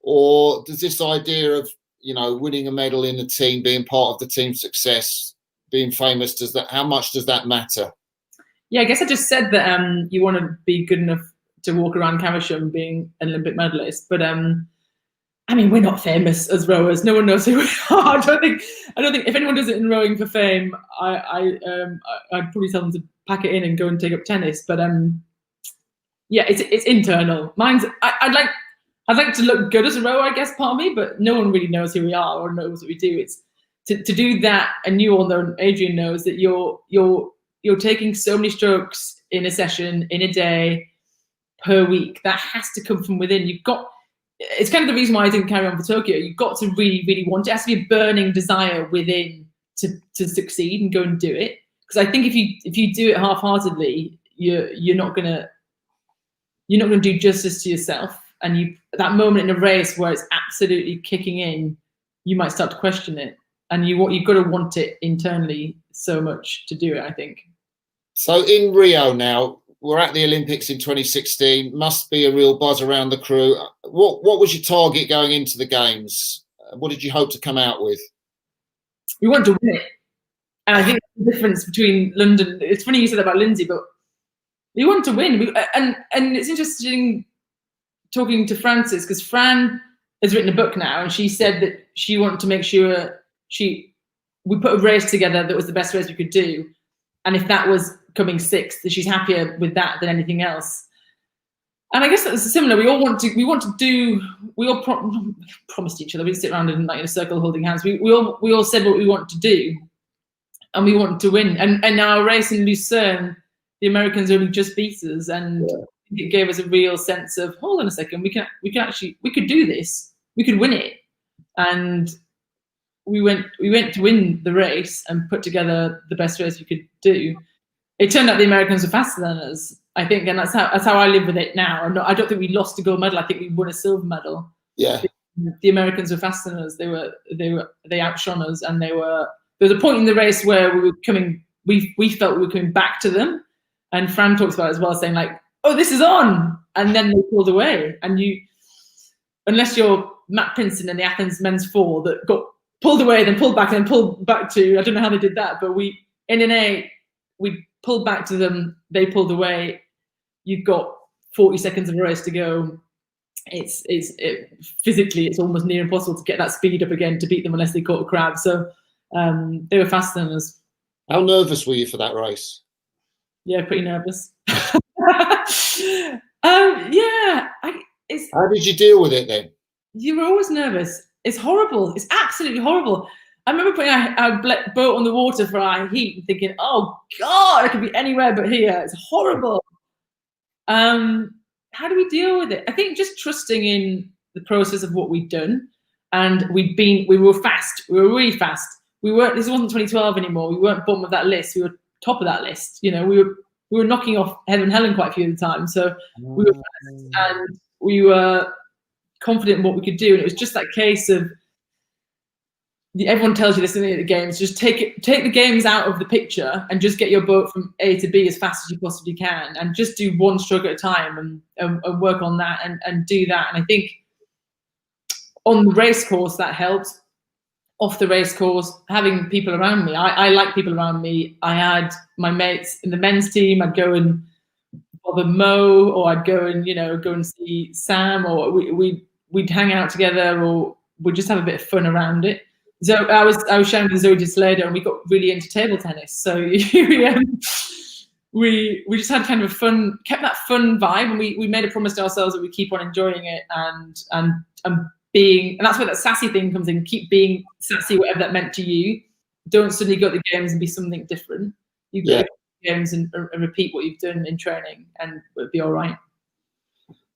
or does this idea of, you know, winning a medal in the team, being part of the team's success, being famous, how much does that matter? Yeah, I guess I just said that you want to be good enough to walk around Caversham being an Olympic medalist, but I mean, we're not famous as rowers. No one knows who we are. I don't think if anyone does it in rowing for fame, I'd probably tell them to pack it in and go and take up tennis. But yeah, it's internal. I'd like to look good as a rower, I guess, part of me, but no one really knows who we are or knows what we do. It's to do that, and you all know, Adrian knows that you're taking so many strokes in a session, in a day, per week. That has to come from within. It's kind of the reason why I didn't carry on for Tokyo. You've got to really, really want it. It has to be a burning desire within to succeed and go and do it. Because I think if you do it half-heartedly, you're not gonna do justice to yourself. And that moment in a race where it's absolutely kicking in, you might start to question it. And you've got to want it internally so much to do it, I think. So in Rio now, we're at the Olympics in 2016. Must be a real buzz around the crew. What was your target going into the games? What did you hope to come out with? We want to win it. And I think the difference between London, it's funny you said that about Lindsay, but we want to win. And it's interesting talking to Frances, because Fran has written a book now, and she said that she wanted to make sure we put a race together that was the best race we could do. And if that was coming sixth, that she's happier with that than anything else. And I guess that's similar. We all promised each other. We didn't sit around in a circle holding hands. We all said what we want to do, and we want to win. And our race in Lucerne, the Americans only just beat us, and it gave us a real sense of, hold on a second, we could do this. We could win it. And we went to win the race and put together the best race we could do. It turned out the Americans were faster than us, I think, and that's how I live with it now. I don't think we lost a gold medal. I think we won a silver medal. Yeah. The Americans were faster than us. They outshone us, and there was a point in the race where we felt we were coming back to them, and Fran talks about it as well, saying like, "Oh, this is on," and then they pulled away. And unless you're Matt Pinson and the Athens men's four that got pulled away, then pulled back, and then pulled back to, I don't know how they did that, but we pulled back to them, they pulled away. You've got 40 seconds of a race to go. Physically, it's almost near impossible to get that speed up again to beat them unless they caught a crab. So they were faster than us. How nervous were you for that race? Yeah, pretty nervous. How did you deal with it then? You were always nervous. It's horrible. It's absolutely horrible. I remember putting our boat on the water for our heat and thinking, oh God, I could be anywhere but here. It's horrible. How do we deal with it? I think just trusting in the process of what we'd done. And we were fast. We were really fast. This wasn't 2012 anymore. We weren't bottom of that list. We were top of that list. You know, we were knocking off Heaven Helen quite a few of the time. So we were fast, and we were confident in what we could do. And it was just that case of, everyone tells you this in the games, just take the games out of the picture and just get your boat from A to B as fast as you possibly can, and just do one stroke at a time and work on that and do that. And I think on the race course that helped. Off the race course, having people around me. I like people around me. I had my mates in the men's team. I'd go and bother Mo, or I'd go and see Sam, or we'd hang out together, or we'd just have a bit of fun around it. So I was sharing with Zoe just later, and we got really into table tennis. So we just had kind of a fun, kept that fun vibe, and we made a promise to ourselves that we keep on enjoying it and being, and that's where that sassy thing comes in. Keep being sassy, whatever that meant to you. Don't suddenly go to the games and be something different. You go to the games and repeat what you've done in training, and it'll be all right.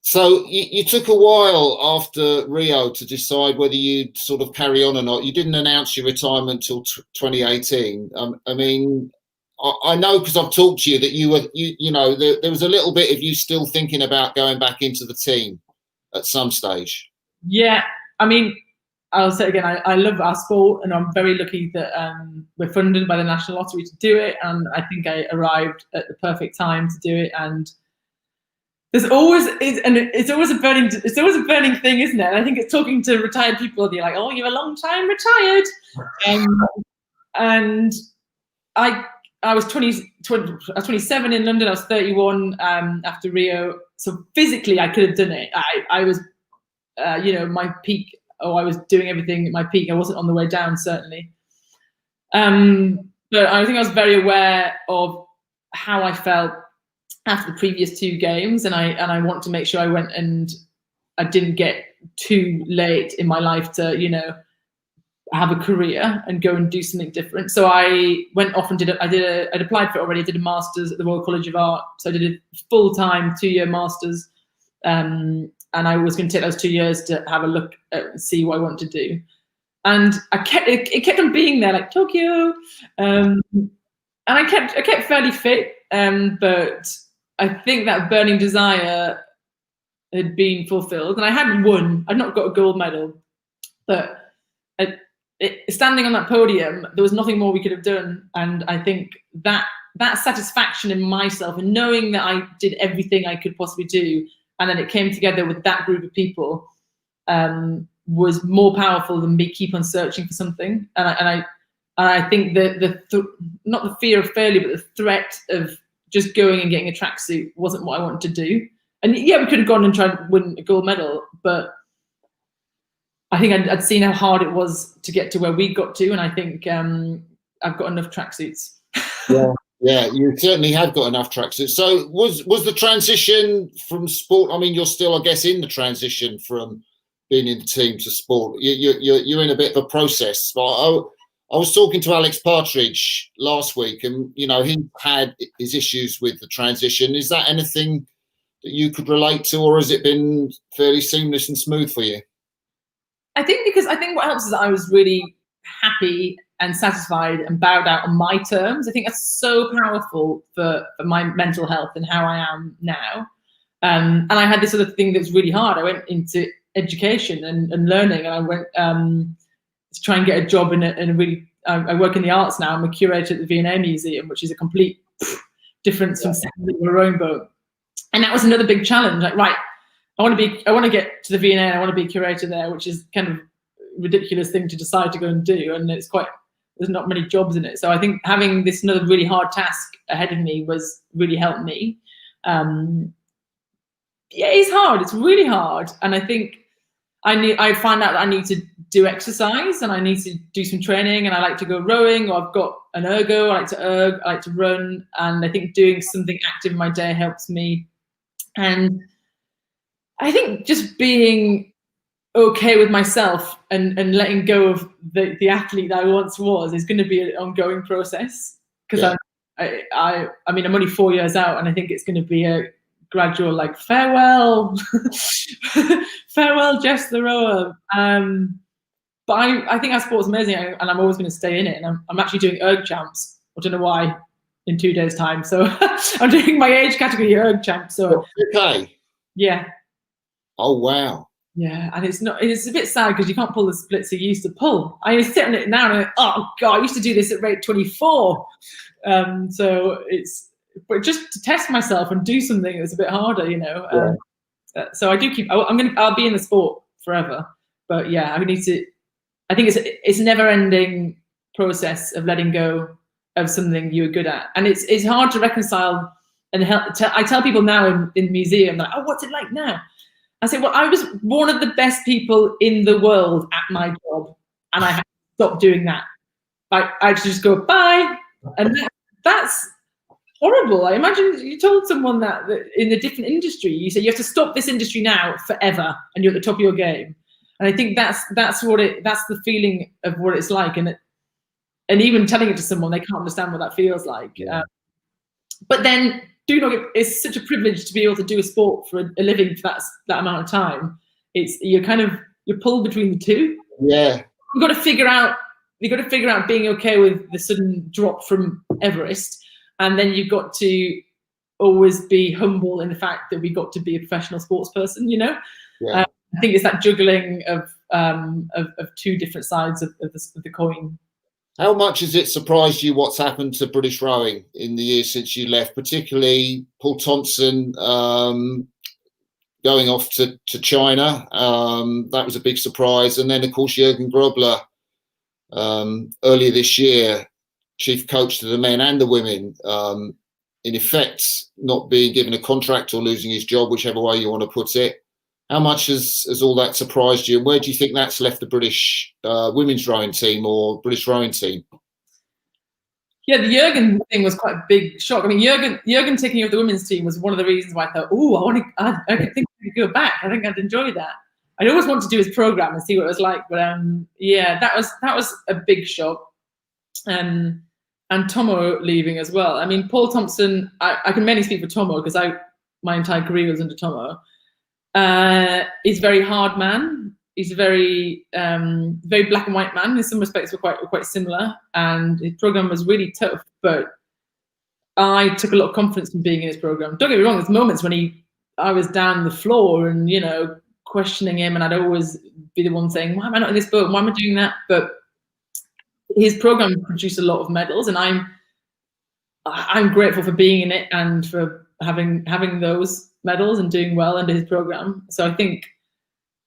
So you took a while after Rio to decide whether you'd sort of carry on or not. You didn't announce your retirement till 2018. I mean, I know because I've talked to you that you know, there was a little bit of you still thinking about going back into the team at some stage. Yeah, I mean, I'll say again, I love our sport, and I'm very lucky that we're funded by the National Lottery to do it, and I think I arrived at the perfect time to do it. And there's always it's always a burning thing, isn't it? And I think it's talking to retired people, and you're like, oh, you're a long time retired, and I was 27 in London. I was 31 after Rio, so physically I could have done it. I was, you know, my peak. Oh, I was doing everything at my peak. I wasn't on the way down, certainly. But I think I was very aware of how I felt after the previous 2 games, and I want to make sure I went and I didn't get too late in my life to, you know, have a career and go and do something different. So I went off and I'd applied for it already. I did a master's at the Royal College of Art. So I did a full-time 2-year master's. And I was going to take those 2 years to have a look at and see what I want to do. And it kept on being there, like Tokyo. And I kept fairly fit, but I think that burning desire had been fulfilled. And I hadn't won. I'd not got a gold medal. But standing on that podium, there was nothing more we could have done. And I think that satisfaction in myself and knowing that I did everything I could possibly do, and then it came together with that group of people, was more powerful than me keep on searching for something. And I think not the fear of failure, but the threat of just going and getting a tracksuit wasn't what I wanted to do. And yeah, we could have gone and tried to win a gold medal, but I think I'd seen how hard it was to get to where we got to, and I think I've got enough tracksuits. Yeah, you certainly have got enough tracksuits. So was the transition from sport? I mean, you're still, I guess, in the transition from being in the team to sport. You're in a bit of a process. I was talking to Alex Partridge last week, and you know, he had his issues with the transition. Is that anything that you could relate to, or has it been fairly seamless and smooth for you? I think what helps is that I was really happy and satisfied and bowed out on my terms. I think that's so powerful for my mental health and how I am now. And I had this other thing that was really hard. I went into education and learning, and I went to try and get a job in a really, I work in the arts now. I'm a curator at the V&A Museum, which is a complete difference from sailing a rowing boat. And that was another big challenge. Like, right, I want to get to the V&A and I want to be a curator there, which is kind of a ridiculous thing to decide to go and do. And there's not many jobs in it. So I think having this another really hard task ahead of me really helped me. Yeah, it's hard. It's really hard. And I think I found out that I need to do exercise and I need to do some training, and I like to go rowing, or I've got an ergo, I like to run. And I think doing something active in my day helps me. And I think just being okay with myself and letting go of the athlete that I once was is going to be an ongoing process, because I mean, I'm only 4 years out, and I think it's going to be a gradual, like, farewell Jess the rower. But I think our sport's amazing, and I'm always going to stay in it. And I'm actually doing erg champs. I don't know why, in 2 days' time. So I'm doing my age category erg champ. So okay. Yeah. Oh wow. Yeah, and it's a bit sad because you can't pull the splits you used to pull. I sit on it now and oh god, I used to do this at rate 24. So but just to test myself and do something that's a bit harder, you know. So I do I'll be in the sport forever. But yeah, I think it's a never-ending process of letting go of something you were good at, and it's hard to reconcile and help. I tell people now in the museum, like, oh, what's it like now? I say, well, I was one of the best people in the world at my job, and I had to stop doing that. I just go bye, and that's horrible. I imagine you told someone that in a different industry, you say you have to stop this industry now forever, and you're at the top of your game. And I think that's the feeling of what it's like, and even telling it to someone, they can't understand what that feels like. Yeah. But then, it's such a privilege to be able to do a sport for a living for that amount of time. You're pulled between the two. Yeah. You've got to figure out being okay with the sudden drop from Everest. And then you've got to always be humble in the fact that we got to be a professional sports person, Yeah. I think it's that juggling of two different sides of the coin. How much has it surprised you what's happened to British rowing in the years since you left, particularly Paul Thompson going off to China? That was a big surprise. And then, of course, Jürgen Grobler earlier this year, chief coach to the men and the women, in effect, not being given a contract or losing his job, whichever way you want to put it. How much has all that surprised you? And where do you think that's left the British women's rowing team or British rowing team? Yeah, the Jürgen thing was quite a big shock. I mean, Jürgen taking over the women's team was one of the reasons why I thought, I think I could go back. I think I'd enjoy that. I'd always want to do his program and see what it was like. But that was a big shock. And Tomo leaving as well. I mean, Paul Thompson, I can mainly speak for Tomo because my entire career was under Tomo. He's a very hard man. He's a very very black and white man. In some respects, we're quite similar, and his program was really tough. But I took a lot of confidence from being in his program. Don't get me wrong. There's moments when I was down the floor and questioning him, and I'd always be the one saying, "Why am I not in this boat? Why am I doing that?" But his program produced a lot of medals, and I'm grateful for being in it and for having those medals and doing well under his program. So I think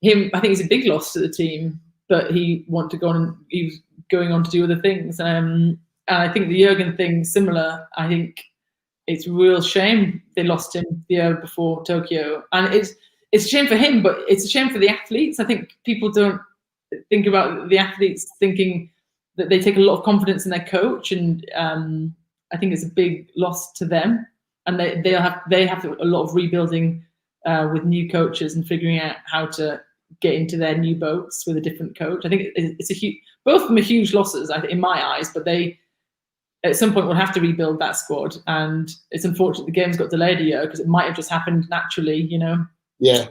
he's a big loss to the team, but he wanted to go on and he was going on to do other things. And I think the Jürgen thing, similar. I think it's a real shame they lost him the year before Tokyo. And it's a shame for him, but it's a shame for the athletes. I think people don't think about the athletes thinking that they take a lot of confidence in their coach. And I think it's a big loss to them. And they have a lot of rebuilding with new coaches and figuring out how to get into their new boats with a different coach. I think both of them are huge losses, I think, in my eyes. But they, at some point, will have to rebuild that squad. And it's unfortunate the games got delayed a year because it might have just happened naturally, Yeah.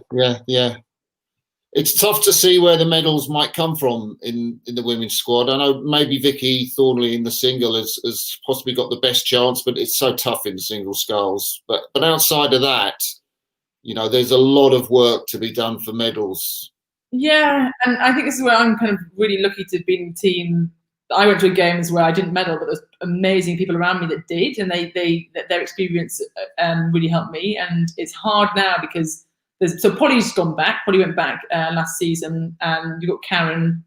It's tough to see where the medals might come from in the women's squad. I know maybe Vicky Thornley in the single has possibly got the best chance, but it's so tough in the single sculls. But outside of that, there's a lot of work to be done for medals. Yeah, and I think this is where I'm kind of really lucky to be in the team. I went to games where I didn't medal, but there's amazing people around me that did, and their experience really helped me. And it's hard now because Polly's gone back. Polly went back last season, and you've got Karen,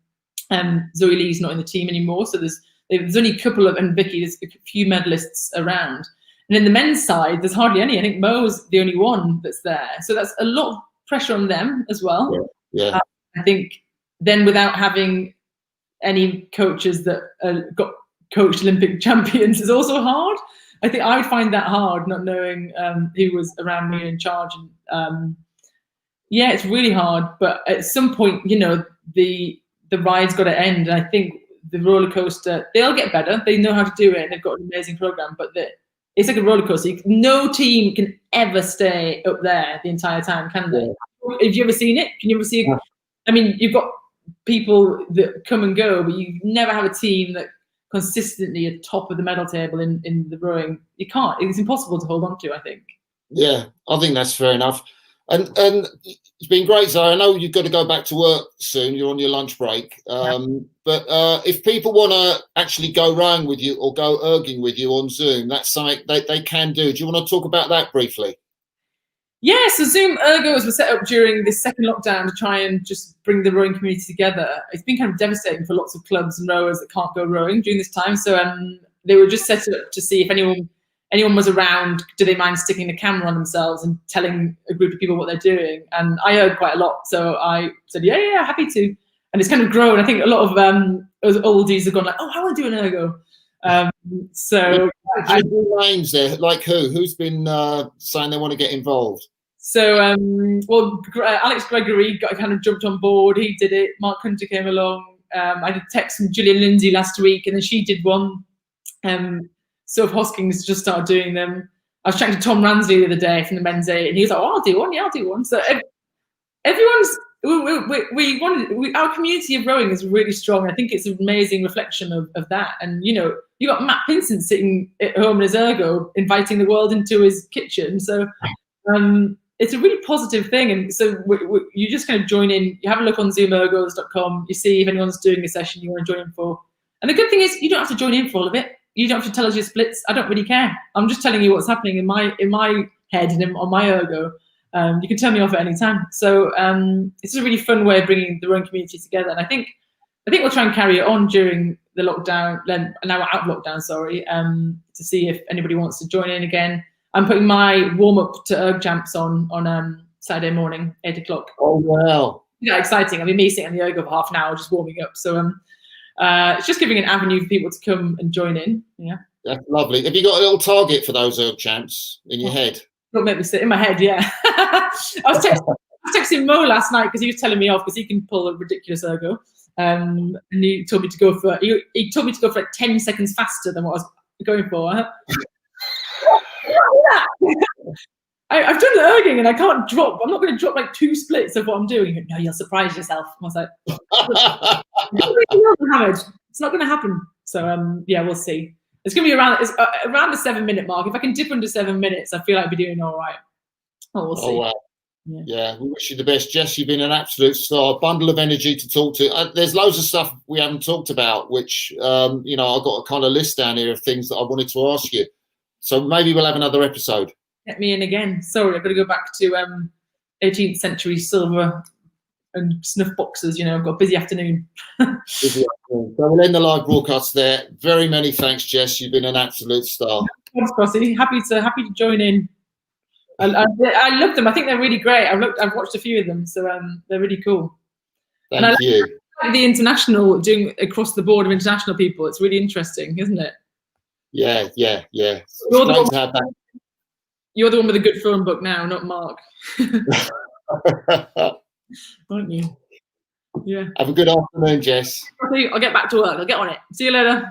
and Zoe Lee's not in the team anymore. So there's only a couple of, and Vicky, there's a few medalists around. And in the men's side, there's hardly any. I think Mo's the only one that's there. So that's a lot of pressure on them as well. Yeah. I think then without having any coaches that got coached Olympic champions is also hard. I think I would find that hard, not knowing who was around me in charge. And it's really hard. But at some point, the ride's got to end. And I think the roller coaster, they'll get better. They know how to do it, and they've got an amazing program. But it's like a roller coaster. No team can ever stay up there the entire time, can they? Yeah. Have you ever seen it? Can you ever see it? I mean, you've got people that come and go, but you never have a team that consistently at top of the medal table in the rowing. You can't. It's impossible to hold on to, I think. Yeah, I think that's fair enough. And it's been great, Zoe. I know you've got to go back to work soon. You're on your lunch break. But if people want to actually go rowing with you or go erging with you on Zoom, that's something they can do. Do you want to talk about that briefly? Yeah, so Zoom ergos were set up during this second lockdown to try and just bring the rowing community together. It's been kind of devastating for lots of clubs and rowers that can't go rowing during this time. So they were just set up to see if anyone was around, do they mind sticking the camera on themselves and telling a group of people what they're doing? And I erg quite a lot, so I said, yeah, happy to. and it's kind of grown. I think a lot of those oldies have gone like, oh, I want to do an ergo. So names there, like who's been saying they want to get involved? So Alex Gregory kind of jumped on board. He did it. Mark Hunter came along. I did text from Gillian Lindsay last week, and then she did one. Soph Hoskins just started doing them. I was chatting to Tom Ransley the other day from the Men's 8, and he was like, "Oh, I'll do one. Yeah, I'll do one." So everyone's our community of rowing is really strong. I think it's an amazing reflection of that. And you know, you got Matt Pinsent sitting at home in his ergo, inviting the world into his kitchen. So it's a really positive thing. And so you just kind of join in. You have a look on zoomergos.com. You see if anyone's doing a session you want to join in for. And the good thing is you don't have to join in for all of it. You don't have to tell us your splits. I don't really care. I'm just telling you what's happening in my head and on my ergo. You can turn me off at any time. So it's a really fun way of bringing the rowing community together. And I think we'll try and carry it on during the lockdown. Now we're out of lockdown, sorry, to see if anybody wants to join in again. I'm putting my warm up to erg champs on Saturday morning, 8 o'clock. Oh wow! Yeah, exciting. I'll be me sitting in the ergo for half an hour, just warming up. So it's just giving an avenue for people to come and join in. Yeah, that's lovely. Have you got a little target for those erg champs in your head? Don't make me sit in my head. Yeah, I was texting Mo last night because he was telling me off because he can pull a ridiculous ergo, and he told me to go for like 10 seconds faster than what I was going for. I've done the erging and I can't drop. I'm not going to drop like 2 splits of what I'm doing. No, you'll surprise yourself. I was like, it's not going to happen. So yeah, we'll see. It's going to be around the 7-minute mark. If I can dip under 7 minutes, I feel like I'll be doing all right. Oh, we'll see. Oh, wow. Yeah, we wish you the best. Jess, you've been an absolute star, bundle of energy to talk to. There's loads of stuff we haven't talked about, which, you know, I've got a kind of list down here of things that I wanted to ask you. So maybe we'll have another episode. Get me in again. Sorry, I've got to go back to 18th century silver and snuff boxes. You know, I've got a busy afternoon. Busy afternoon. So we'll end the live broadcast there. Very many thanks, Jess. You've been an absolute star. Thanks, Crossy. Happy to join in. I love them. I think they're really great. I've watched a few of them, so they're really cool. Thank you. Like the international, doing across the board of international people. It's really interesting, isn't it? Yeah. You're the one with a good phone book now, not Mark. Aren't you? Yeah. Have a good afternoon, Jess. I'll get back to work. I'll get on it. See you later.